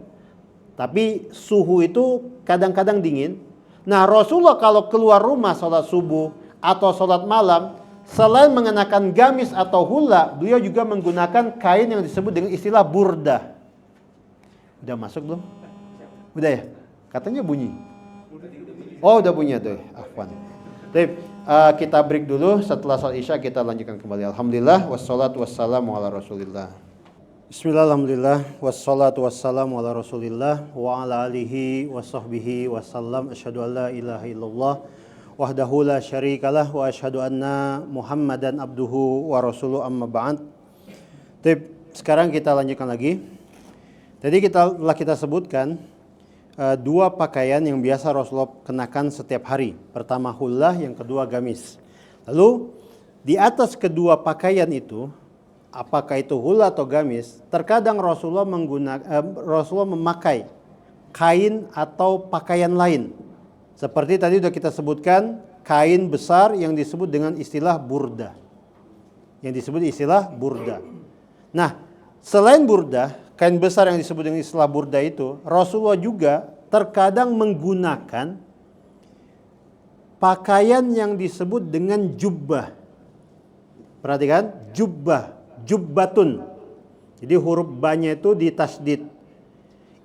[SPEAKER 1] tapi suhu itu kadang-kadang dingin. Nah, Rasulullah kalau keluar rumah sholat subuh atau sholat malam, selain mengenakan gamis atau hullah, beliau juga menggunakan kain yang disebut dengan istilah burdah. Udah masuk belum? Udah ya? Katanya bunyi. Oh, udah punya tuh. Afwan. Baik, kita break dulu. Setelah sholat isya kita lanjutkan kembali. Alhamdulillah, wassalatu wassalamu ala rasulillah. Bismillah, alhamdulillah, wassalatu wassalamu ala rasulillah wa ala alihi wa sahbihi wasallam. Asyhadu an la ilaha illallah wahdahu la syarikalah wa asyhadu anna Muhammadan abduhu wa rasuluh amma ba'd. Sekarang kita lanjutkan lagi. Tadi telah kita sebutkan dua pakaian yang biasa Rasulullah kenakan setiap hari. Pertama hullah, yang kedua gamis. Lalu di atas kedua pakaian itu, apakah itu hullah atau gamis, terkadang Rasulullah memakai kain atau pakaian lain. Seperti tadi sudah kita sebutkan, kain besar yang disebut dengan istilah burdah. Yang disebut istilah burdah. Nah, selain burdah, kain besar yang disebut dengan istilah burdah itu, Rasulullah juga terkadang menggunakan pakaian yang disebut dengan jubbah. Perhatikan, jubbah, jubbatun. Jadi huruf ba-nya itu ditasdid.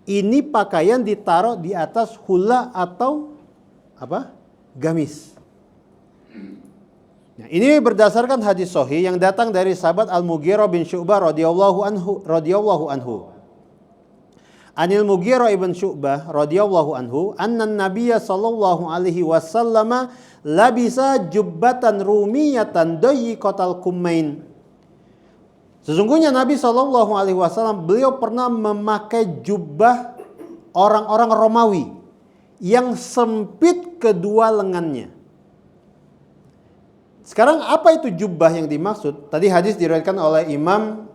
[SPEAKER 1] Ini pakaian ditaruh di atas hullah atau apa? Gamis. Nah, ini berdasarkan hadis sahih yang datang dari sahabat Al-Mughirah bin Syu'bah radhiyallahu anhu. Anil Mughirah ibn Syu'bah radhiyallahu anhu, anna Nabiyya sallallahu alaihi wasallam labisa jubbatan rumiyatan dayyiqatal kummain. Sesungguhnya Nabi sallallahu alaihi wasallam beliau pernah memakai jubbah orang-orang Romawi yang sempit kedua lengannya. Sekarang apa itu jubbah yang dimaksud? Tadi hadis diriwayatkan oleh Imam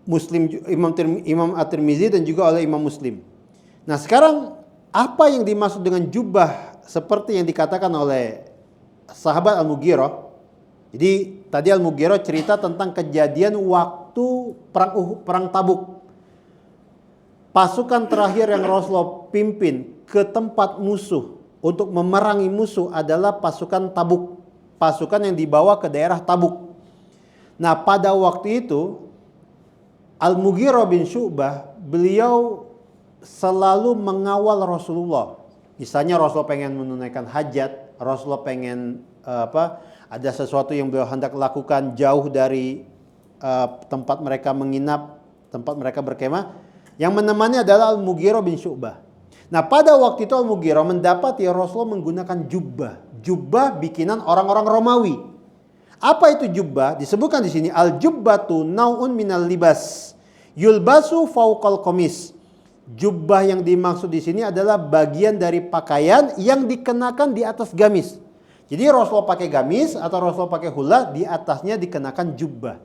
[SPEAKER 1] Muslim, Imam At-Tirmizi dan juga oleh Imam Muslim. Nah sekarang apa yang dimaksud dengan jubbah seperti yang dikatakan oleh sahabat Al-Mughirah? Jadi tadi Al-Mughirah cerita tentang kejadian waktu perang Tabuk. Pasukan terakhir yang Rasulullah pimpin ke tempat musuh untuk memerangi musuh adalah pasukan Tabuk. Pasukan yang dibawa ke daerah Tabuk. Nah pada waktu itu Al-Mughirah bin Syu'bah, beliau selalu mengawal Rasulullah. Misalnya Rasulullah pengen menunaikan hajat, Rasulullah pengen ada sesuatu yang beliau hendak lakukan jauh dari tempat mereka menginap, tempat mereka berkemah. Yang menemani adalah Al-Mughirah bin Syu'bah. Nah pada waktu itu Al-Mughirah mendapati Rasulullah menggunakan jubbah. Jubbah bikinan orang-orang Romawi. Apa itu jubbah? Disebutkan di sini al-jubbatu naun minal libas yulbasu fauqal qamis. Jubbah yang dimaksud di sini adalah bagian dari pakaian yang dikenakan di atas gamis. Jadi Rasulullah pakai gamis atau Rasulullah pakai hula, di atasnya dikenakan jubbah.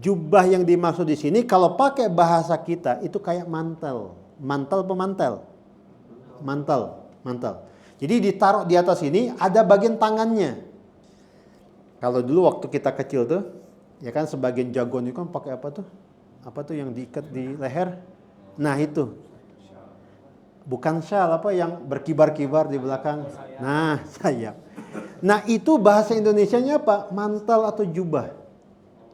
[SPEAKER 1] Jubbah yang dimaksud di sini kalau pakai bahasa kita itu kayak mantel. Mantel pemantel. Mantel. Jadi ditaruh di atas ini ada bagian tangannya. Kalau dulu waktu kita kecil tuh, ya kan sebagian jagoan itu kan pakai apa tuh? Apa tuh yang diikat di leher? Nah itu. Bukan syal, apa yang berkibar-kibar di belakang? Nah, sayap. Nah itu bahasa Indonesianya apa? Mantel atau jubah.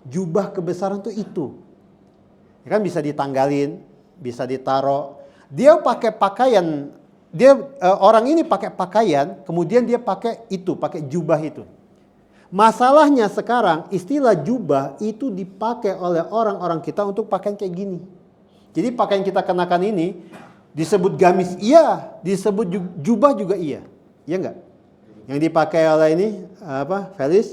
[SPEAKER 1] Jubah kebesaran tuh itu. Ya kan bisa ditanggalin, bisa ditaruh. Dia pakai pakaian. Orang ini pakai pakaian, kemudian dia pakai jubah itu. Masalahnya sekarang istilah jubah itu dipakai oleh orang-orang kita untuk pakaian kayak gini. Jadi pakaian kita kenakan ini disebut gamis iya, disebut jubah juga iya. Iya enggak? Yang dipakai oleh ini Felis,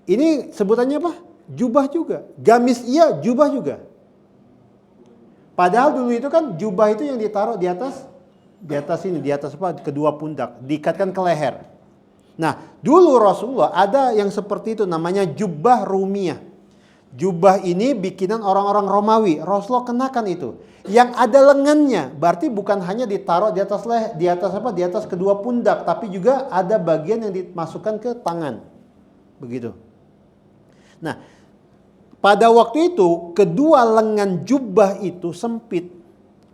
[SPEAKER 1] ini sebutannya apa? Jubah juga. Gamis iya, jubah juga. Padahal dulu itu kan jubah itu yang ditaruh di atas kedua pundak, diikatkan ke leher. Nah, dulu Rasulullah ada yang seperti itu namanya jubbah rumiyah. Jubah ini bikinan orang-orang Romawi. Rasulullah kenakan itu. Yang ada lengannya, berarti bukan hanya ditaruh di atas kedua pundak, tapi juga ada bagian yang dimasukkan ke tangan. Begitu. Nah, pada waktu itu kedua lengan jubah itu sempit.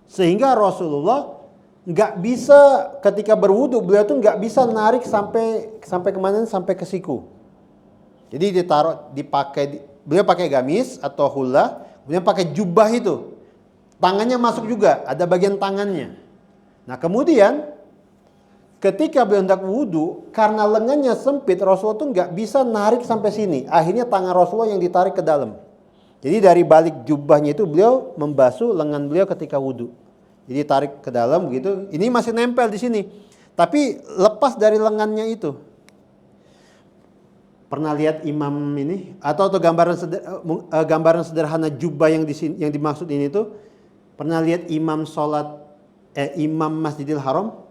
[SPEAKER 1] Sehingga Rasulullah nggak bisa ketika berwudu, beliau tuh nggak bisa narik sampai kemana, sampai ke siku. Jadi beliau pakai gamis atau hula, kemudian pakai jubah itu. Tangannya masuk juga, ada bagian tangannya. Nah kemudian ketika beliau hendak wudu, karena lengannya sempit, Rasulullah tuh nggak bisa narik sampai sini. Akhirnya tangan Rasulullah yang ditarik ke dalam. Jadi dari balik jubahnya itu beliau membasuh lengan beliau ketika wudu. Jadi tarik ke dalam begitu. Ini masih nempel di sini. Tapi lepas dari lengannya itu. Pernah lihat imam ini atau gambaran sederhana jubah yang dimaksud ini tuh? Pernah lihat imam imam Masjidil Haram?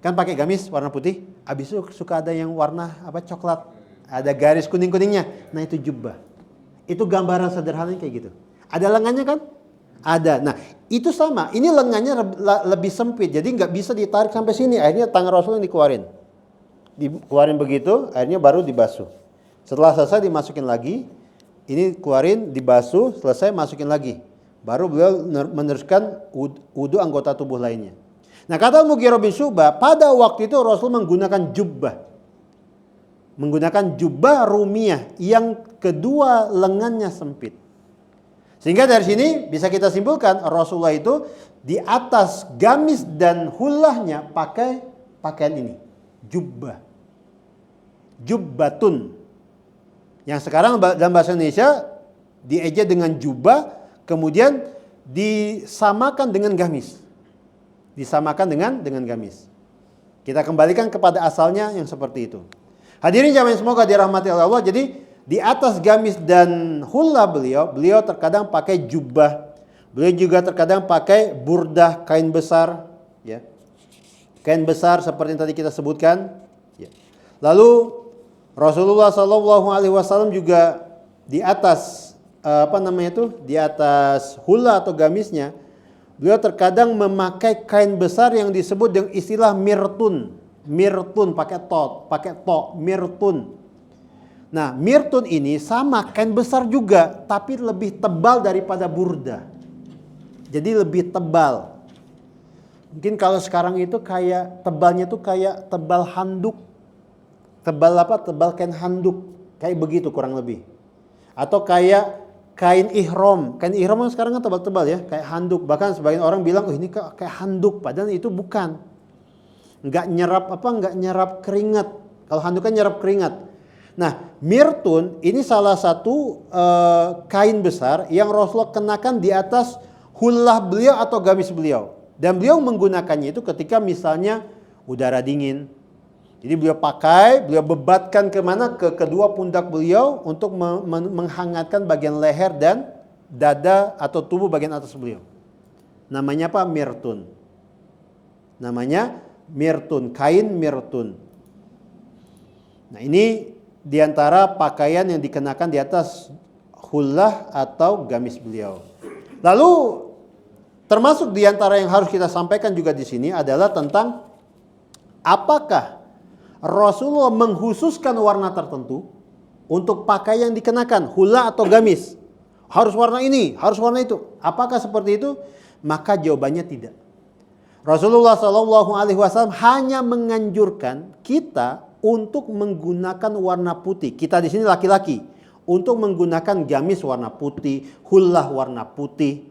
[SPEAKER 1] Kan pakai gamis warna putih. Habis itu suka ada yang warna coklat. Ada garis kuning-kuningnya. Nah itu jubah. Itu gambaran sederhana kayak gitu. Ada lengannya kan? Ada. Nah itu sama. Ini lengannya lebih sempit. Jadi nggak bisa ditarik sampai sini. Akhirnya tangan Rasul yang dikeluarin. Dikeluarin begitu. Akhirnya baru dibasuh. Setelah selesai dimasukin lagi. Ini keluarin, dibasuh. Selesai masukin lagi. Baru beliau meneruskan wudu anggota tubuh lainnya. Nah kata Al-Mughirah bin Syu'bah. Pada waktu itu Rasul menggunakan jubbah. Menggunakan jubbah rumiyah. Yang kedua lengannya sempit. Sehingga dari sini bisa kita simpulkan Rasulullah itu di atas gamis dan hulahnya pakai pakaian ini. Jubbah. Jubbatun. Yang sekarang dalam bahasa Indonesia dieja dengan jubbah, kemudian disamakan dengan gamis. Disamakan dengan gamis. Kita kembalikan kepada asalnya yang seperti itu. Hadirin jamaah semoga dirahmati Allah. Jadi di atas gamis dan hula beliau terkadang pakai jubah. Beliau juga terkadang pakai burdah, kain besar, ya. Kain besar seperti yang tadi kita sebutkan, ya. Lalu Rasulullah Shallallahu Alaihi Wasallam juga di atas di atas hula atau gamisnya, beliau terkadang memakai kain besar yang disebut dengan istilah mirtun. Mirtun pakai to, mirtun. Nah, mirtun ini sama kain besar juga, tapi lebih tebal daripada burda. Jadi lebih tebal. Mungkin kalau sekarang itu kayak tebalnya tuh kayak tebal handuk. Tebal kain handuk. Kayak begitu kurang lebih. Atau kayak kain ihram. Kain ihram kan sekarang kan tebal-tebal ya, kayak handuk. Bahkan sebagian orang bilang, "Oh, ini kayak handuk." Padahal itu bukan. Enggak nyerap keringat. Kalau handuk kan nyerap keringat. Nah, mirtun ini salah satu kain besar yang Rasulullah kenakan di atas hullah beliau atau gamis beliau. Dan beliau menggunakannya itu ketika misalnya udara dingin. Jadi beliau bebatkan kemana? Ke kedua pundak beliau untuk menghangatkan bagian leher dan dada atau tubuh bagian atas beliau. Namanya apa? Mirtun. Namanya mirtun, kain mirtun. Nah, ini diantara pakaian yang dikenakan di atas hullah atau gamis beliau. Lalu termasuk diantara yang harus kita sampaikan juga di sini adalah tentang apakah Rasulullah menghususkan warna tertentu untuk pakaian yang dikenakan, hullah atau gamis. Harus warna ini, harus warna itu. Apakah seperti itu? Maka jawabannya tidak. Rasulullah Shallallahu Alaihi Wasallam hanya menganjurkan kita untuk menggunakan warna putih. Kita di sini laki-laki untuk menggunakan gamis warna putih, hullah warna putih,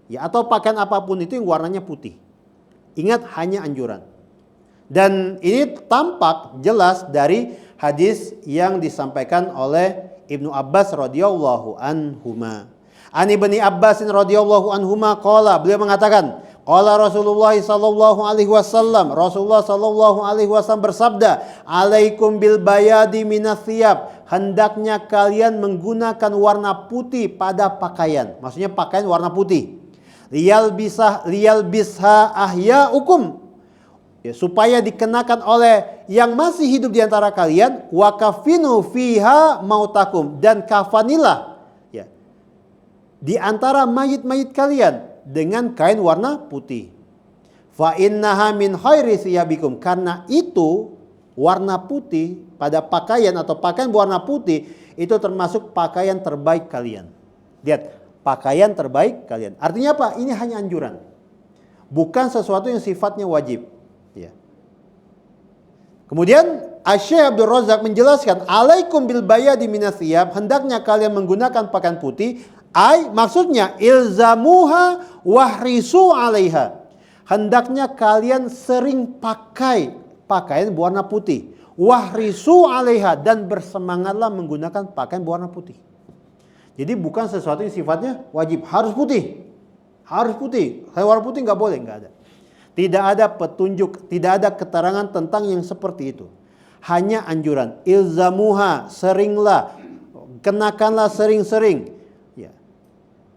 [SPEAKER 1] ya, atau pakaian apapun itu yang warnanya putih. Ingat, hanya anjuran. Dan ini tampak jelas dari hadis yang disampaikan oleh Ibnu Abbas radhiyallahu anhuma. An Ibni Abbas radhiyallahu anhuma qala, beliau mengatakan, qala Rasulullah sallallahu alaihi wasallam, Rasulullah sallallahu alaihi wasallam bersabda, "Alaikum bil bayadi minas thiyab." Hendaknya kalian menggunakan warna putih pada pakaian. Maksudnya pakaian warna putih. Liyal bisha ahya'ukum. Ya, supaya dikenakan oleh yang masih hidup di antara kalian, wa kafinu fiha mautakum, dan kafanilah ya di antara mayit-mayit kalian dengan kain warna putih. Fa innaha min khairi thiyabikum, karena itu warna putih pada pakaian atau pakaian berwarna putih itu termasuk pakaian terbaik kalian. Lihat, pakaian terbaik kalian. Artinya apa? Ini hanya anjuran. Bukan sesuatu yang sifatnya wajib. Ya. Kemudian Asy-Syaikh Abdul Razak menjelaskan, alaikum bil bayadi minas thiyab, hendaknya kalian menggunakan pakaian putih. Maksudnya ilzamuha wahrisu 'alaiha. Hendaknya kalian sering pakai pakaian berwarna putih. Wahrisu 'alaiha, dan bersemangatlah menggunakan pakaian berwarna putih. Jadi bukan sesuatu yang sifatnya wajib, harus putih. Harus putih. Warna putih nggak boleh, nggak ada. Tidak ada petunjuk, tidak ada keterangan tentang yang seperti itu. Hanya anjuran. Ilzamuha, seringlah, kenakanlah sering-sering. Ya.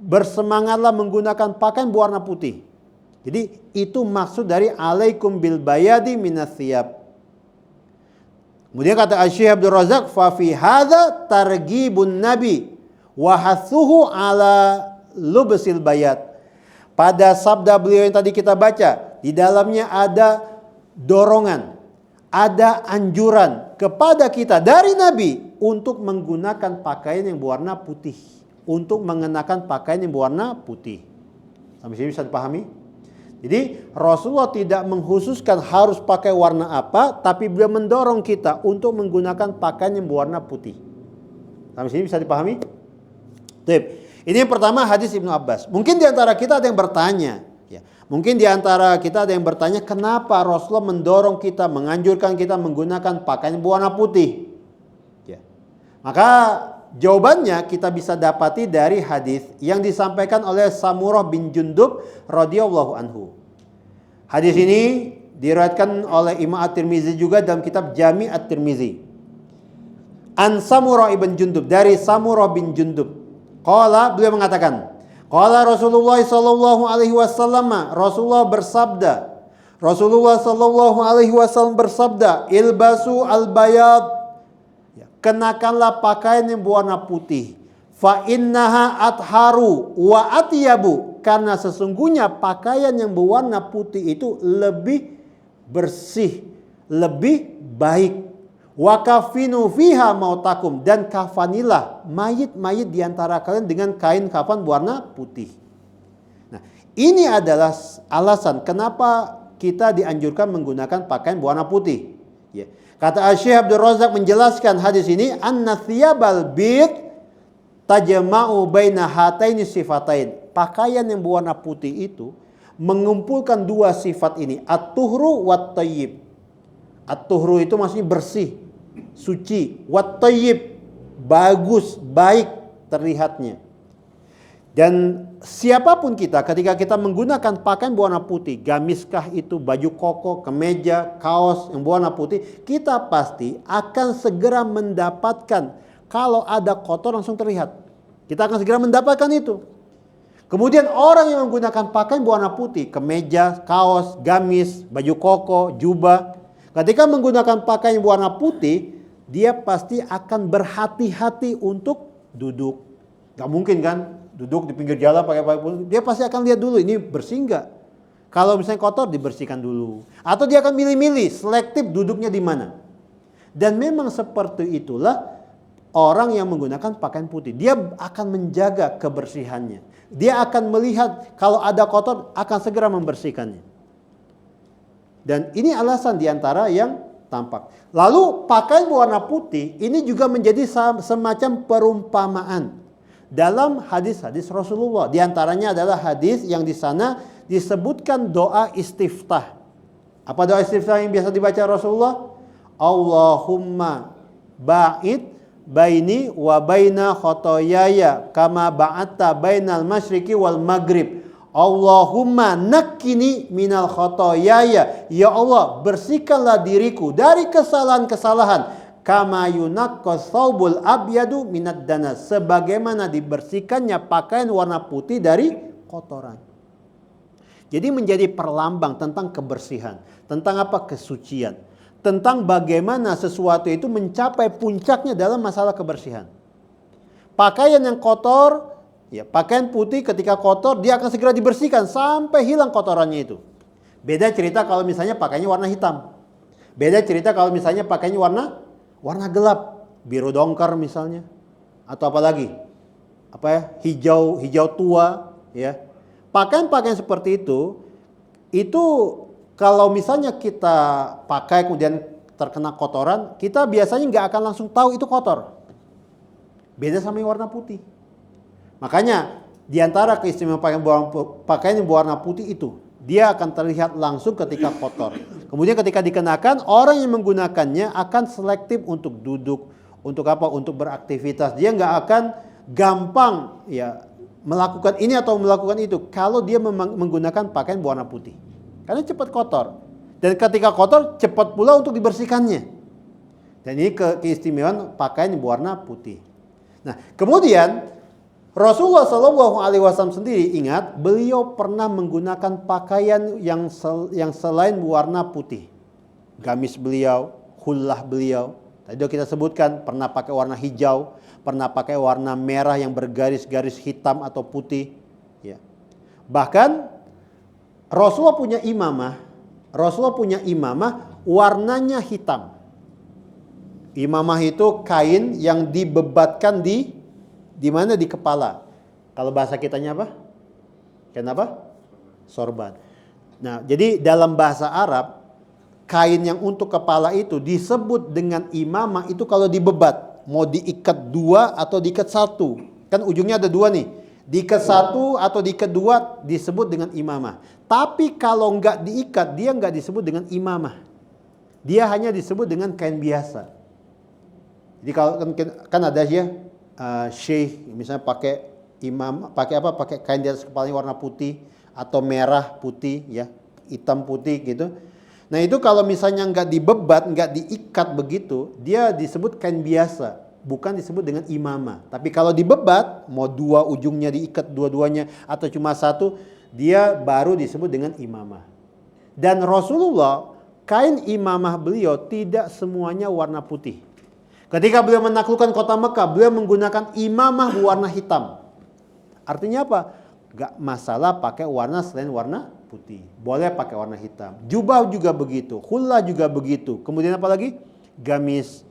[SPEAKER 1] Bersemangatlah menggunakan pakaian berwarna putih. Jadi itu maksud dari alaikum bil bayadi minas thiyab. Kemudian kata Asy-Syaikh Abdul Razak, fa fi hadza targhibun nabi wa hathuhu ala lubsil bayat. Pada sabda beliau yang tadi kita baca, di dalamnya ada dorongan, ada anjuran kepada kita dari Nabi untuk menggunakan pakaian yang berwarna putih, untuk mengenakan pakaian yang berwarna putih. Sampai sini bisa dipahami? Jadi Rasulullah tidak mengkhususkan harus pakai warna apa, tapi beliau mendorong kita untuk menggunakan pakaian yang berwarna putih. Sampai sini bisa dipahami? Baik. Ini yang pertama, hadis Ibnu Abbas. Mungkin di antara kita ada yang bertanya, ya. Mungkin di antara kita ada yang bertanya, kenapa Rasulullah mendorong kita, menganjurkan kita menggunakan pakaian berwarna putih? Ya. Maka jawabannya kita bisa dapati dari hadis yang disampaikan oleh Samurah bin Jundub radhiyallahu anhu. Hadis ini diriwayatkan oleh Imam At-Tirmizi juga dalam kitab Jami' At-Tirmizi. An Samurah ibn Jundub, dari Samurah bin Jundub. Qala, beliau mengatakan, qala Rasulullah sallallahu alaihi wasallam, Rasulullah bersabda, Rasulullah sallallahu alaihi wasallam bersabda, ilbasu al-bayad, ya, kenakanlah pakaian yang berwarna putih. Fa innaha atharu wa atyabu, karena sesungguhnya pakaian yang berwarna putih itu lebih bersih, lebih baik. Wa kafinu fiha mautakum, dan kafanilah mayit-mayit di antara kalian dengan kain kafan berwarna putih. Nah, ini adalah alasan kenapa kita dianjurkan menggunakan pakaian berwarna putih. Ya. Kata Syekh Abdul Razak menjelaskan hadis ini, anna thiyabal bid tajma'u baina hataini sifatain. Pakaian yang berwarna putih itu mengumpulkan dua sifat ini, at-tuhru wat tayyib. At-tuhru itu maksudnya bersih, suci, wat tayyib, bagus, baik terlihatnya. Dan siapapun kita, ketika kita menggunakan pakaian berwarna putih, gamiskah itu, baju koko, kemeja, kaos yang berwarna putih, kita pasti akan segera mendapatkan, kalau ada kotor langsung terlihat. Kita akan segera mendapatkan itu. Kemudian orang yang menggunakan pakaian berwarna putih, kemeja, kaos, gamis, baju koko, jubah, ketika menggunakan pakaian berwarna putih, dia pasti akan berhati-hati untuk duduk. Gak mungkin kan? Duduk di pinggir jalan pakai pakaian putih, dia pasti akan lihat dulu ini bersih enggak. Kalau misalnya kotor, dibersihkan dulu. Atau dia akan milih-milih, selektif duduknya di mana. Dan memang seperti itulah orang yang menggunakan pakaian putih. Dia akan menjaga kebersihannya. Dia akan melihat kalau ada kotor, akan segera membersihkannya. Dan ini alasan diantara yang tampak. Lalu pakaian berwarna putih ini juga menjadi semacam perumpamaan dalam hadis-hadis Rasulullah. Di antaranya adalah hadis yang di sana disebutkan doa istiftah. Apa doa istiftah yang biasa dibaca Rasulullah? Allahumma ba'id baini wa baina khotoyaya kama ba'atta bainal masyriqi wal maghrib. Allahumma nakkini minal khotoyaya. Ya Allah, bersihkanlah diriku dari kesalahan-kesalahan. Kama yunaqqas thawbul abyadu minad danas, sebagaimana dibersihkannya pakaian warna putih dari kotoran. Jadi menjadi perlambang tentang kebersihan, tentang apa? Kesucian, tentang bagaimana sesuatu itu mencapai puncaknya dalam masalah kebersihan. Pakaian yang kotor, ya, pakaian putih ketika kotor dia akan segera dibersihkan sampai hilang kotorannya itu. Beda cerita kalau misalnya pakaiannya warna hitam. Beda cerita kalau misalnya pakaiannya warna gelap, biru dongker misalnya, atau apa lagi, hijau tua, ya. Pakaian-pakaian seperti itu kalau misalnya kita pakai kemudian terkena kotoran, kita biasanya nggak akan langsung tahu itu kotor. Beda sama yang warna putih. Makanya diantara keistimewaan pakaian yang berwarna putih itu, dia akan terlihat langsung ketika kotor. Kemudian ketika dikenakan, orang yang menggunakannya akan selektif untuk duduk, untuk apa? Untuk beraktivitas. Dia nggak akan gampang ya melakukan ini atau melakukan itu kalau dia menggunakan pakaian berwarna putih. Karena cepat kotor. Dan ketika kotor, cepat pula untuk dibersihkannya. Dan ini keistimewaan pakaian yang berwarna putih. Nah, kemudian Rasulullah SAW sendiri, ingat, beliau pernah menggunakan pakaian yang selain warna putih. Gamis beliau, hullah beliau. Tadi kita sebutkan pernah pakai warna hijau, pernah pakai warna merah yang bergaris-garis hitam atau putih. Ya. Bahkan Rasulullah punya imamah warnanya hitam. Imamah itu kain yang dibebatkan di mana? Di kepala. Kalau bahasa kitanya apa? Kenapa? Sorban. Nah, jadi dalam bahasa Arab, kain yang untuk kepala itu disebut dengan imamah itu kalau dibebat. Mau diikat dua atau diikat satu. Kan ujungnya ada dua nih. Diikat satu atau diikat dua disebut dengan imamah. Tapi kalau nggak diikat, dia nggak disebut dengan imamah. Dia hanya disebut dengan kain biasa. Jadi kalau kan ada ya, syekh misalnya pakai kain di atas kepalanya warna putih atau merah putih ya, hitam putih gitu. Nah itu kalau misalnya nggak dibebat, nggak diikat begitu, dia disebut kain biasa, bukan disebut dengan imamah. Tapi kalau dibebat, mau dua ujungnya diikat dua-duanya atau cuma satu, dia baru disebut dengan imamah. Dan Rasulullah, kain imamah beliau tidak semuanya warna putih. Ketika beliau menaklukkan kota Mekah, beliau menggunakan imamah berwarna hitam. Artinya apa? Gak masalah pakai warna selain warna putih. Boleh pakai warna hitam. Jubah juga begitu. Khullah juga begitu. Kemudian apa lagi? Gamis.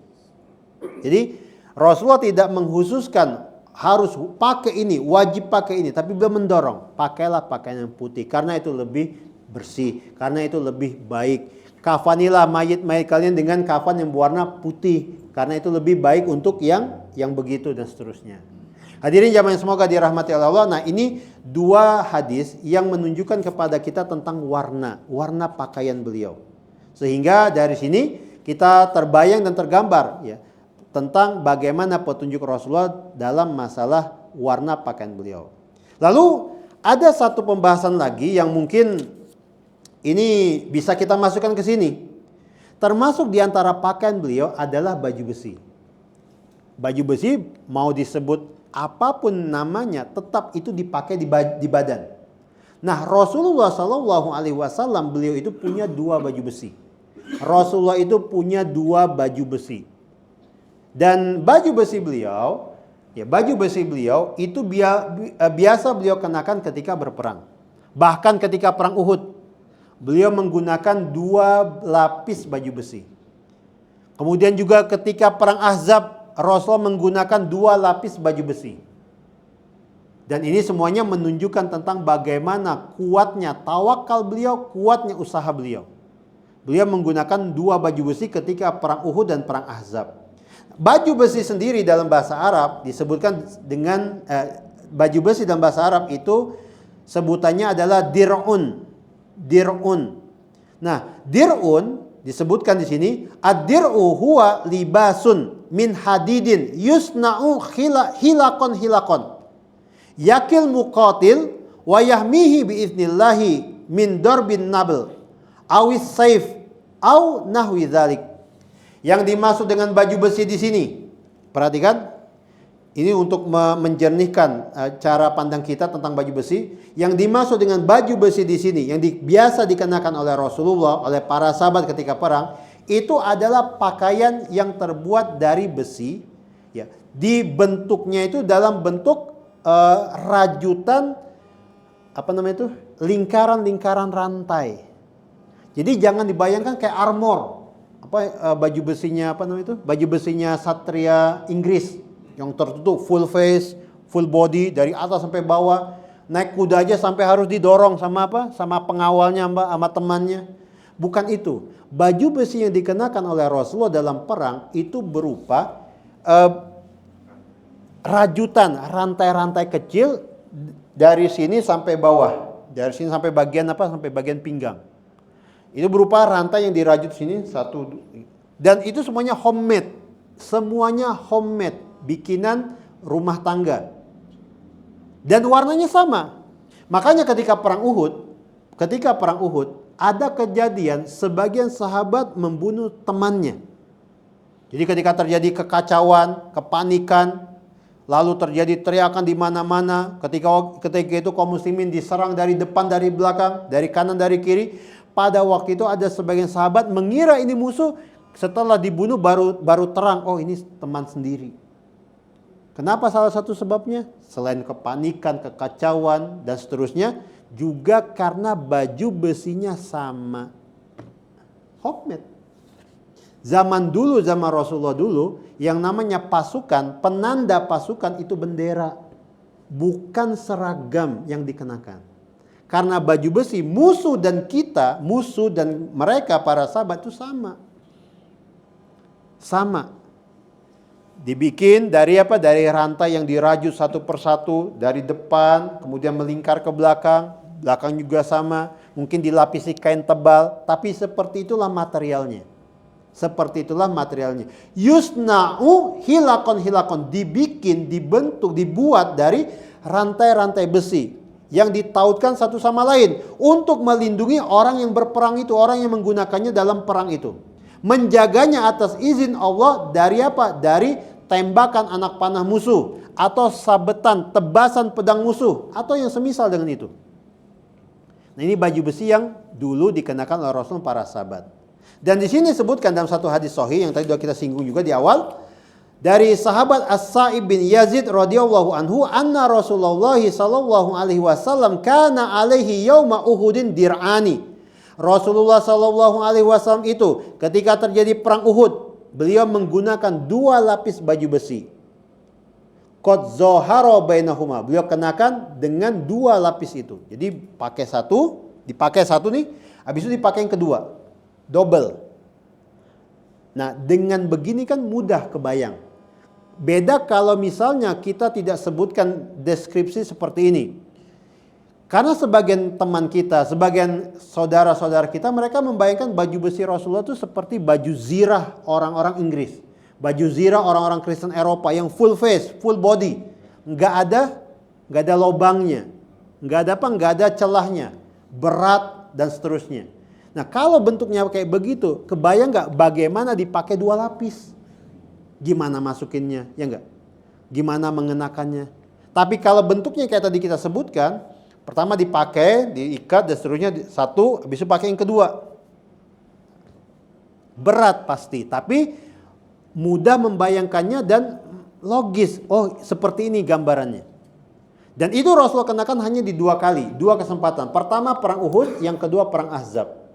[SPEAKER 1] Jadi Rasulullah tidak menghususkan harus pakai ini, wajib pakai ini. Tapi beliau mendorong, pakailah pakaian yang putih. Karena itu lebih bersih. Karena itu lebih baik. Kafanilah mayit-mayit kalian dengan kafan yang berwarna putih. Karena itu lebih baik untuk yang begitu dan seterusnya. Hadirin jamaah yang semoga dirahmati Allah. Nah, ini dua hadis yang menunjukkan kepada kita tentang warna pakaian beliau. Sehingga dari sini kita terbayang dan tergambar ya tentang bagaimana petunjuk Rasulullah dalam masalah warna pakaian beliau. Lalu ada satu pembahasan lagi yang mungkin ini bisa kita masukkan ke sini. Termasuk di antara pakaian beliau adalah baju besi. Baju besi mau disebut apapun namanya tetap itu dipakai di badan. Nah, Rasulullah SAW beliau itu punya dua baju besi. Rasulullah itu punya dua baju besi. Dan baju besi beliau itu biasa beliau kenakan ketika berperang. Bahkan ketika perang Uhud, beliau menggunakan dua lapis baju besi. Kemudian juga ketika perang Ahzab, Rasulullah menggunakan dua lapis baju besi. Dan ini semuanya menunjukkan tentang bagaimana kuatnya tawakal beliau, kuatnya usaha beliau. Beliau menggunakan dua baju besi ketika perang Uhud dan perang Ahzab. Baju besi sendiri dalam bahasa Arab disebutkan dengan baju besi dalam bahasa Arab itu sebutannya adalah dir'un. Dir'un. Nah, dir'un disebutkan di sini, ad-dir'u huwa libasun min hadidin yusna'u hilakon. Yakil muqatil wa yahmihi biiznillahi min darbin nabl awis saif aw nahwi dzalik. Yang dimaksud dengan baju besi di sini, perhatikan, ini untuk menjernihkan cara pandang kita tentang baju besi. Yang dimaksud dengan baju besi di sini, yang biasa dikenakan oleh Rasulullah, oleh para sahabat ketika perang, itu adalah pakaian yang terbuat dari besi, ya, dibentuknya itu dalam bentuk rajutan, lingkaran-lingkaran rantai. Jadi jangan dibayangkan kayak armor, baju besinya baju besinya Satria Inggris yang tertutup full face, full body dari atas sampai bawah, naik kuda aja sampai harus didorong sama pengawalnya, sama temannya. Bukan itu. Baju besi yang dikenakan oleh Rasulullah dalam perang itu berupa rajutan, rantai-rantai kecil dari sini sampai bawah, dari sini sampai bagian pinggang. Itu berupa rantai yang dirajut sini satu, dan itu semuanya homemade, bikinan rumah tangga. Dan warnanya sama. Makanya ketika perang Uhud, ada kejadian sebagian sahabat membunuh temannya. Jadi ketika terjadi kekacauan, kepanikan, lalu terjadi teriakan di mana-mana, ketika itu kaum muslimin diserang dari depan, dari belakang, dari kanan, dari kiri. Pada waktu itu ada sebagian sahabat mengira ini musuh, setelah dibunuh baru terang, oh ini teman sendiri. Kenapa? Salah satu sebabnya selain kepanikan, kekacauan dan seterusnya, juga karena baju besinya sama. Homemade. Zaman Rasulullah dulu, yang namanya pasukan, penanda pasukan itu bendera, bukan seragam yang dikenakan. Karena baju besi, musuh dan mereka para sahabat itu sama. Dibikin dari Dari rantai yang dirajut satu persatu, dari depan, kemudian melingkar ke belakang juga sama, mungkin dilapisi kain tebal, tapi seperti itulah materialnya. Yusna'u hilakon, dibuat dari rantai-rantai besi yang ditautkan satu sama lain untuk melindungi orang yang berperang itu, orang yang menggunakannya dalam perang itu. Menjaganya atas izin Allah dari Dari tembakan anak panah musuh, atau sabetan, tebasan pedang musuh, atau yang semisal dengan itu. Nah, ini baju besi yang dulu dikenakan oleh Rasul para sahabat. Dan di sini disebutkan dalam satu hadis sahih yang tadi sudah kita singgung juga di awal, Dari sahabat As-Sa'ib bin Yazid radhiyallahu anhu, anna Rasulullah sallallahu alaihi wasallam kana alaihi yauma Uhudin dir'ani. Rasulullah sallallahu alaihi wasallam itu ketika terjadi perang Uhud, beliau menggunakan 2 lapis baju besi. Qad zahara bainahuma. Beliau kenakan dengan 2 lapis itu. Jadi dipakai satu nih, habis itu dipakai yang kedua. Double. Nah, dengan begini kan mudah kebayang. Beda kalau misalnya kita tidak sebutkan deskripsi seperti ini. Karena sebagian teman kita, sebagian saudara-saudara kita, mereka membayangkan baju besi Rasulullah itu seperti baju zirah orang-orang Inggris. Baju zirah orang-orang Kristen Eropa yang full face, full body. Nggak ada lobangnya. Nggak ada celahnya. Berat dan seterusnya. Nah, kalau bentuknya kayak begitu, kebayang nggak bagaimana dipakai 2 lapis? Gimana masukinnya, ya enggak? Gimana mengenakannya? Tapi kalau bentuknya kayak tadi kita sebutkan, pertama dipakai, diikat dan seterusnya, satu, habis itu pakai yang kedua. Berat pasti, tapi mudah membayangkannya dan logis. Oh, seperti ini gambarannya. Dan itu Rasulullah kenakan hanya di 2 kali, 2 kesempatan. Pertama perang Uhud, yang kedua perang Ahzab.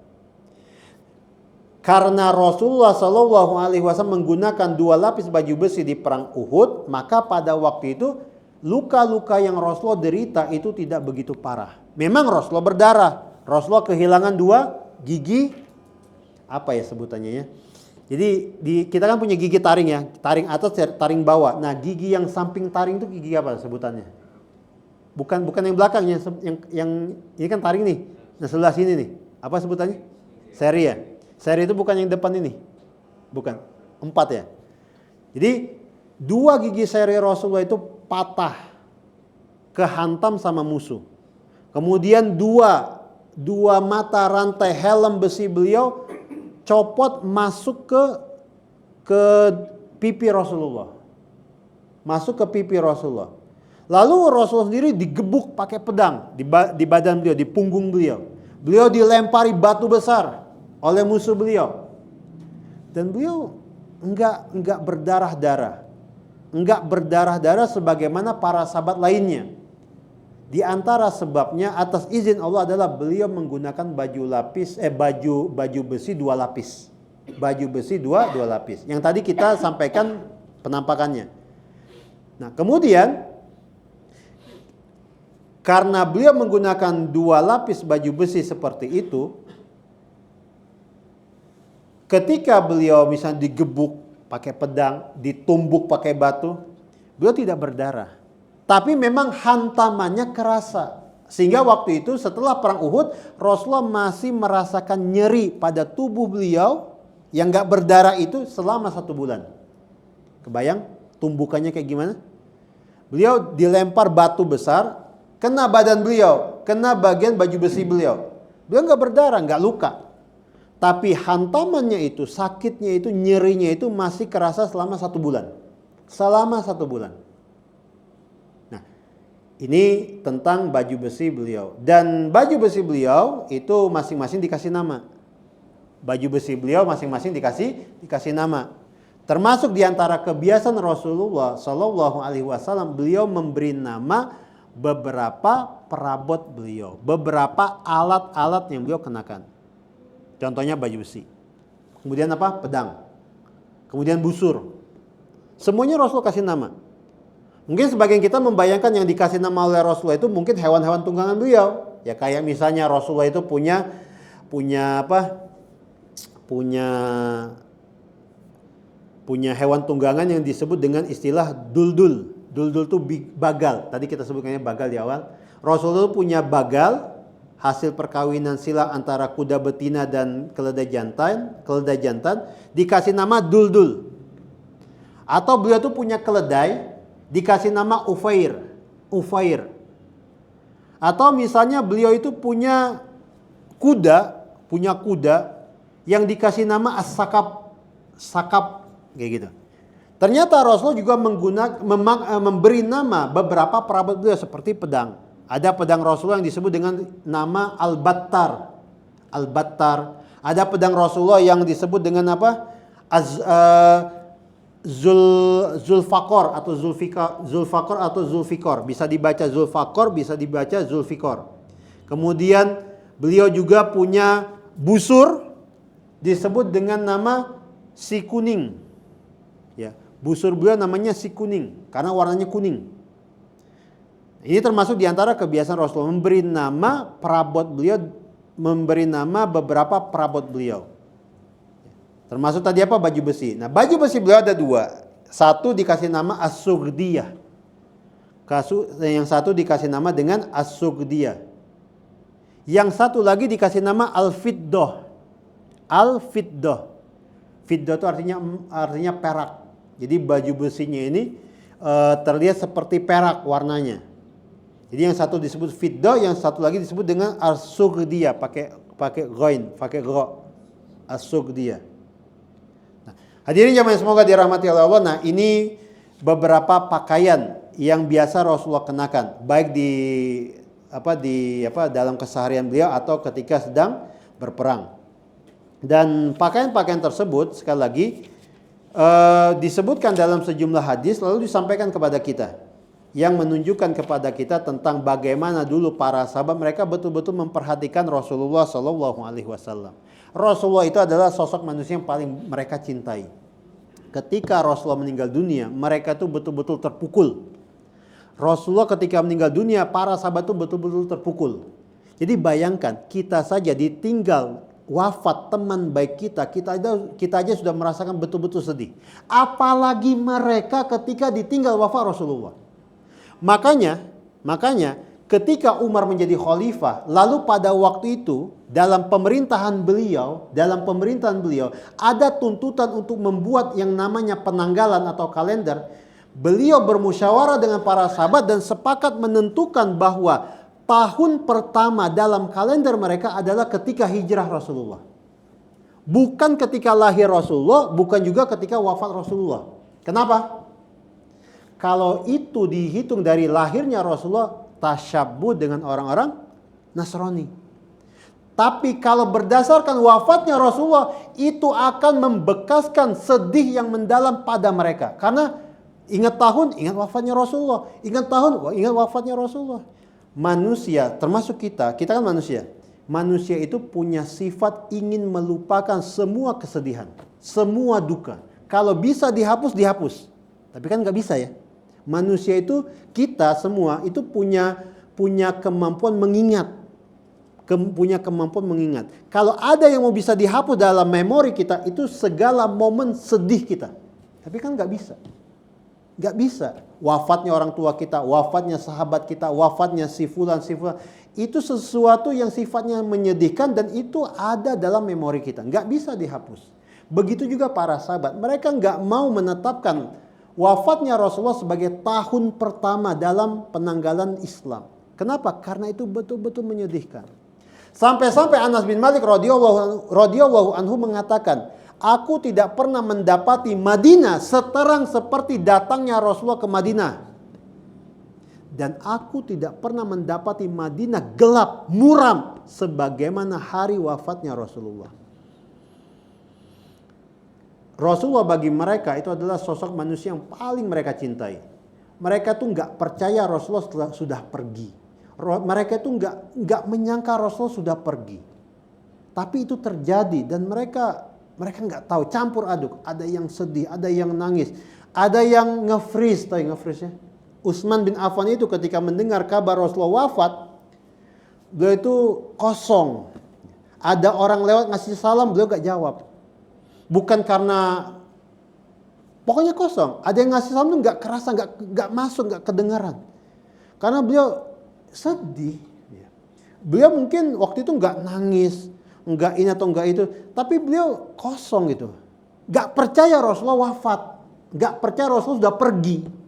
[SPEAKER 1] Karena Rasulullah Shallallahu Alaihi Wasallam menggunakan 2 lapis baju besi di perang Uhud, maka pada waktu itu luka-luka yang Rasulullah derita itu tidak begitu parah. Memang Rasulullah berdarah, Rasulullah kehilangan 2 gigi, apa ya sebutannya ya? Jadi kita kan punya gigi taring ya, taring atas, taring bawah. Nah, gigi yang samping taring itu gigi apa sebutannya? Bukan yang belakangnya, yang ini kan taring nih. Nah, sebelah sini nih, apa sebutannya? Seri ya. Seri itu bukan yang depan ini. Bukan. 4 ya. Jadi 2 gigi seri Rasulullah itu patah. Kehantam sama musuh. Kemudian 2 mata rantai helm besi beliau copot masuk ke pipi Rasulullah. Masuk ke pipi Rasulullah. Lalu Rasulullah sendiri digebuk pakai pedang di badan beliau, di punggung beliau. Beliau dilempari batu besar oleh musuh beliau. Dan beliau enggak berdarah-darah. Enggak berdarah-darah sebagaimana para sahabat lainnya. Di antara sebabnya atas izin Allah adalah beliau menggunakan baju besi 2 lapis. Baju besi 2 lapis. Yang tadi kita sampaikan penampakannya. Nah, kemudian karena beliau menggunakan 2 lapis baju besi seperti itu, ketika beliau misalnya digebuk pakai pedang, ditumbuk pakai batu, beliau tidak berdarah. Tapi memang hantamannya kerasa. Sehingga waktu itu setelah perang Uhud, Rasulullah masih merasakan nyeri pada tubuh beliau yang gak berdarah itu selama 1 bulan. Kebayang tumbukannya kayak gimana? Beliau dilempar batu besar, kena badan beliau, kena bagian baju besi beliau. Beliau gak berdarah, gak luka. Tapi hantamannya itu, sakitnya itu, nyerinya itu masih kerasa selama 1 bulan. Selama 1 bulan. Nah, ini tentang baju besi beliau. Dan baju besi beliau itu masing-masing dikasih nama. Baju besi beliau masing-masing dikasih nama. Termasuk diantara kebiasaan Rasulullah Sallallahu Alaihi Wasallam, beliau memberi nama beberapa perabot beliau. Beberapa alat-alat yang beliau kenakan. Contohnya baju besi. Kemudian apa? Pedang. Kemudian busur. Semuanya Rasul kasih nama. Mungkin sebagian kita membayangkan yang dikasih nama oleh Rasulullah itu mungkin hewan-hewan tunggangan beliau. Ya kayak misalnya Rasulullah itu punya hewan tunggangan yang disebut dengan istilah duldul. Duldul itu bagal. Tadi kita sebutkannya bagal di awal. Rasulullah itu punya bagal, hasil perkawinan silang antara kuda betina dan keledai jantan, dikasih nama duldul. Atau beliau tuh punya keledai, dikasih nama Ufair. Atau misalnya beliau itu punya kuda yang dikasih nama Sakap kayak gitu. Ternyata Rasul juga memberi nama beberapa perabot beliau seperti pedang. Ada pedang Rasulullah yang disebut dengan nama Al-Battar. Ada pedang Rasulullah yang disebut dengan apa? Zulfaqar atau Zulfaqar atau Zulfikar. Bisa dibaca Zulfaqar, bisa dibaca Zulfikar. Kemudian beliau juga punya busur disebut dengan nama si kuning. Ya, busur beliau namanya si kuning karena warnanya kuning. Ini termasuk diantara kebiasaan Rasulullah memberi nama perabot beliau, memberi nama beberapa perabot beliau. Termasuk tadi apa? Baju besi. Nah, baju besi beliau ada dua. Satu dikasih nama As-Sughdiyah. Yang satu dikasih nama dengan As-Sughdiyah. Yang satu lagi dikasih nama Al-Fiddah. Al-Fiddah. Fiddah itu artinya perak. Jadi baju besinya ini terlihat seperti perak warnanya. Jadi yang satu disebut Fiddah, yang satu lagi disebut dengan As-Sughdiyah, pakai ghain, pakai gha. As-Sughdiyah. Hadirin jamaah semoga dirahmati oleh Allah. Nah, ini beberapa pakaian yang biasa Rasulullah kenakan, baik dalam keseharian beliau atau ketika sedang berperang. Dan pakaian-pakaian tersebut sekali lagi disebutkan dalam sejumlah hadis lalu disampaikan kepada kita yang menunjukkan kepada kita tentang bagaimana dulu para sahabat mereka betul-betul memperhatikan Rasulullah Shallallahu Alaihi Wasallam. Rasulullah itu adalah sosok manusia yang paling mereka cintai. Ketika Rasulullah meninggal dunia, mereka itu betul-betul terpukul. Rasulullah ketika meninggal dunia, para sahabat itu betul-betul terpukul. Jadi bayangkan, kita saja ditinggal wafat teman baik kita aja sudah merasakan betul-betul sedih. Apalagi mereka ketika ditinggal wafat Rasulullah. Makanya ketika Umar menjadi khalifah, lalu pada waktu itu dalam pemerintahan beliau ada tuntutan untuk membuat yang namanya penanggalan atau kalender. Beliau bermusyawarah dengan para sahabat dan sepakat menentukan bahwa tahun pertama dalam kalender mereka adalah ketika hijrah Rasulullah. Bukan ketika lahir Rasulullah, bukan juga ketika wafat Rasulullah. Kenapa? Kalau itu dihitung dari lahirnya Rasulullah, tasyabbuh dengan orang-orang Nasrani. Tapi kalau berdasarkan wafatnya Rasulullah, itu akan membekaskan sedih yang mendalam pada mereka. Karena ingat tahun, ingat wafatnya Rasulullah. Ingat tahun, ingat wafatnya Rasulullah. Manusia, termasuk kita kan manusia. Manusia itu punya sifat ingin melupakan semua kesedihan, semua duka. Kalau bisa dihapus, dihapus. Tapi kan nggak bisa ya. Manusia itu, kita semua itu punya kemampuan mengingat. Punya kemampuan mengingat. Kalau ada yang mau bisa dihapus dalam memori kita, itu segala momen sedih kita. Tapi kan nggak bisa. Nggak bisa. Wafatnya orang tua kita, wafatnya sahabat kita, wafatnya si fulan. Itu sesuatu yang sifatnya menyedihkan dan itu ada dalam memori kita. Nggak bisa dihapus. Begitu juga para sahabat. Mereka nggak mau menetapkan wafatnya Rasulullah sebagai tahun pertama dalam penanggalan Islam. Kenapa? Karena itu betul-betul menyedihkan. Sampai-sampai Anas bin Malik radhiyallahu anhu mengatakan, aku tidak pernah mendapati Madinah seterang seperti datangnya Rasulullah ke Madinah. Dan aku tidak pernah mendapati Madinah gelap, muram sebagaimana hari wafatnya Rasulullah. Rasulullah bagi mereka itu adalah sosok manusia yang paling mereka cintai. Mereka tuh nggak percaya Rasulullah sudah pergi. Mereka tuh nggak menyangka Rasulullah sudah pergi. Tapi itu terjadi dan mereka nggak tahu, campur aduk. Ada yang sedih, ada yang nangis, ada yang nge-freeze. Tahu nge-freeze ya? Utsman bin Affan itu ketika mendengar kabar Rasulullah wafat, beliau itu kosong. Ada orang lewat ngasih salam, beliau gak jawab. Bukan karena, pokoknya kosong. Ada yang ngasih salam itu gak kerasa, gak masuk, gak kedengaran. Karena beliau sedih. Beliau mungkin waktu itu gak nangis, gak ini atau gak itu. Tapi beliau kosong gitu. Gak percaya Rasulullah wafat. Gak percaya Rasulullah sudah pergi.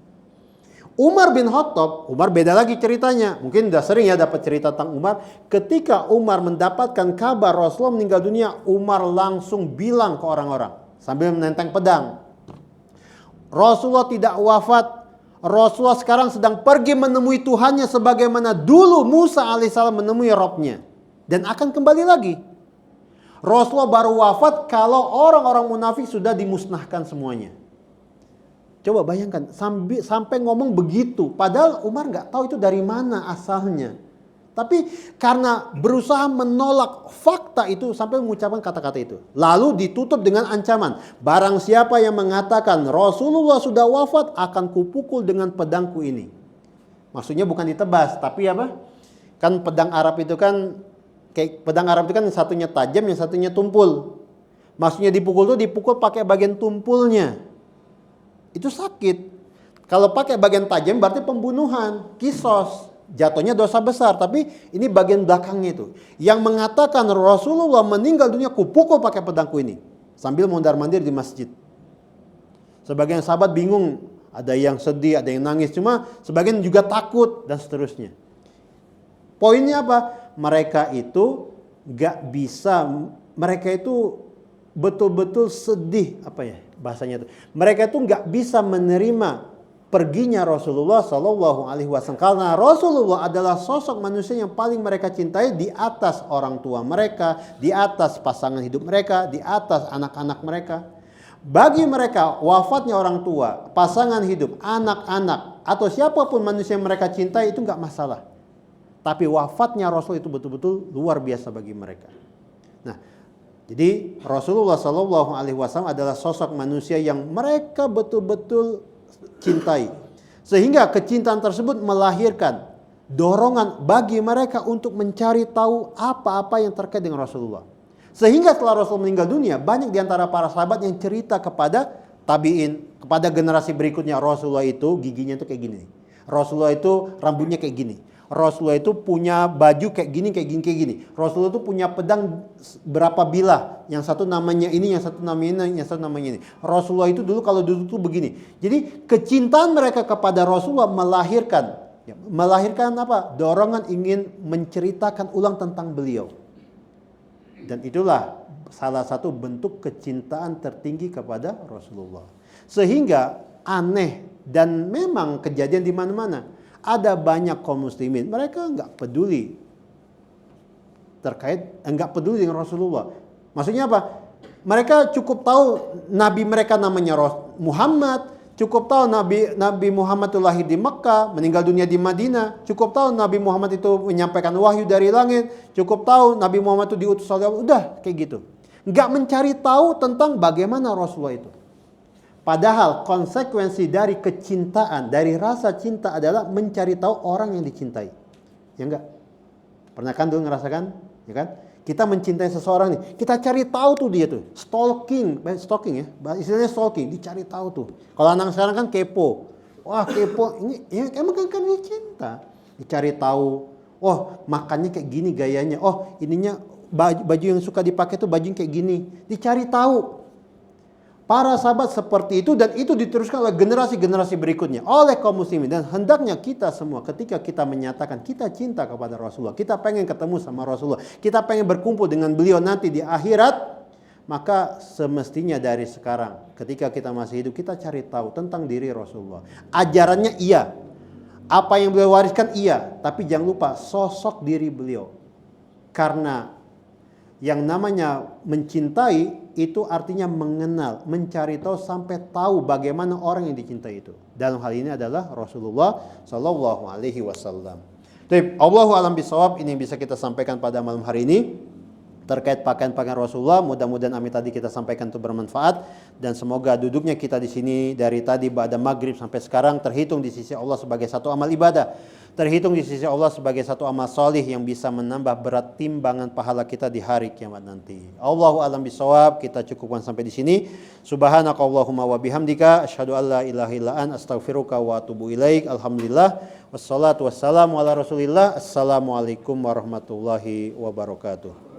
[SPEAKER 1] Umar bin Khattab, Umar beda lagi ceritanya. Mungkin udah sering ya dapat cerita tentang Umar. Ketika Umar mendapatkan kabar Rasulullah meninggal dunia, Umar langsung bilang ke orang-orang sambil menenteng pedang, Rasulullah tidak wafat. Rasulullah sekarang sedang pergi menemui Tuhannya sebagaimana dulu Musa alaihissalam menemui Rabbnya. Dan akan kembali lagi. Rasulullah baru wafat kalau orang-orang munafik sudah dimusnahkan semuanya. Coba bayangkan, sampai ngomong begitu. Padahal Umar nggak tahu itu dari mana asalnya. Tapi karena berusaha menolak fakta itu sampai mengucapkan kata-kata itu. Lalu ditutup dengan ancaman. Barang siapa yang mengatakan Rasulullah sudah wafat, akan kupukul dengan pedangku ini. Maksudnya bukan ditebas, tapi apa? Kan pedang Arab itu kan, kayak pedang Arab itu kan yang satunya tajam, yang satunya tumpul. Maksudnya dipukul itu dipukul pakai bagian tumpulnya. Itu sakit. Kalau pakai bagian tajam berarti pembunuhan, kisos. Jatuhnya dosa besar, tapi ini bagian belakangnya itu. Yang mengatakan Rasulullah meninggal dunia, kupukul pakai pedangku ini. Sambil mondar-mandir di masjid. Sebagian sahabat bingung, ada yang sedih, ada yang nangis. Cuma sebagian juga takut dan seterusnya. Poinnya apa? Mereka itu gak bisa, mereka itu betul-betul sedih, apa ya bahasanya itu. Mereka itu gak bisa menerima perginya Rasulullah Shallallahu Alaihi Wasallam, karena Rasulullah adalah sosok manusia yang paling mereka cintai di atas orang tua mereka, di atas pasangan hidup mereka, di atas anak-anak mereka. Bagi mereka wafatnya orang tua, pasangan hidup, anak-anak atau siapapun manusia yang mereka cintai itu nggak masalah. Tapi wafatnya Rasul itu betul-betul luar biasa bagi mereka. Nah, jadi Rasulullah Shallallahu Alaihi Wasallam adalah sosok manusia yang mereka betul-betul cintai. Sehingga kecintaan tersebut melahirkan dorongan bagi mereka untuk mencari tahu apa-apa yang terkait dengan Rasulullah. Sehingga setelah Rasul meninggal dunia, banyak di antara para sahabat yang cerita kepada tabi'in, kepada generasi berikutnya, Rasulullah itu giginya itu kayak gini. Rasulullah itu rambutnya kayak gini. Rasulullah itu punya baju kayak gini, kayak gini, kayak gini. Rasulullah itu punya pedang berapa bilah. Yang satu namanya ini, yang satu namanya ini, yang satu namanya ini. Rasulullah itu dulu kalau duduk tuh begini. Jadi kecintaan mereka kepada Rasulullah melahirkan apa? Dorongan ingin menceritakan ulang tentang beliau. Dan itulah salah satu bentuk kecintaan tertinggi kepada Rasulullah. Sehingga aneh dan memang kejadian di mana-mana. Ada banyak kaum muslimin, mereka nggak peduli nggak peduli dengan Rasulullah. Maksudnya apa? Mereka cukup tahu Nabi mereka namanya Muhammad, cukup tahu Nabi Muhammad itu lahir di Mekah, meninggal dunia di Madinah, cukup tahu Nabi Muhammad itu menyampaikan wahyu dari langit, cukup tahu Nabi Muhammad itu diutus oleh Allah, udah kayak gitu. Nggak mencari tahu tentang bagaimana Rasulullah itu. Padahal konsekuensi dari kecintaan, dari rasa cinta adalah mencari tahu orang yang dicintai. Ya enggak? Pernah kan dulu ngerasakan? Ya kan? Kita mencintai seseorang nih, kita cari tahu tuh dia tuh. Stalking ya, istilahnya stalking, dicari tahu tuh. Kalau anak sekarang kan kepo. Wah kepo, ini ya, emang kan dia cinta. Dicari tahu, oh makannya kayak gini gayanya. Oh ininya baju yang suka dipakai tuh baju yang kayak gini. Dicari tahu. Para sahabat seperti itu dan itu diteruskan oleh generasi-generasi berikutnya oleh kaum muslimin. Dan hendaknya kita semua ketika kita menyatakan kita cinta kepada Rasulullah, kita pengen ketemu sama Rasulullah, kita pengen berkumpul dengan beliau nanti di akhirat, maka semestinya dari sekarang ketika kita masih hidup kita cari tahu tentang diri Rasulullah. Ajarannya iya, apa yang beliau wariskan iya, tapi jangan lupa sosok diri beliau. Karena yang namanya mencintai itu artinya mengenal, mencari tahu sampai tahu bagaimana orang yang dicintai itu. Dalam hal ini adalah Rasulullah Sallallahu Alaihi Wasallam. Jadi Allahu a'lam bishawab, ini yang bisa kita sampaikan pada malam hari ini terkait pakaian-pakaian Rasulullah. Mudah-mudahan amit tadi kita sampaikan itu bermanfaat dan semoga duduknya kita di sini dari tadi ba'da maghrib sampai sekarang terhitung di sisi Allah sebagai satu amal ibadah. Terhitung di sisi Allah sebagai satu amal solih yang bisa menambah berat timbangan pahala kita di hari kiamat nanti. Allahu a'lam bishawab, kita cukupkan sampai di sini. Subhanakallahumma wa bihamdika asyhadu an la ilaha illa anta astaghfiruka wa atubu ilaik. Alhamdulillah wassalatu wassalamu ala Rasulillah. Assalamualaikum warahmatullahi wabarakatuh.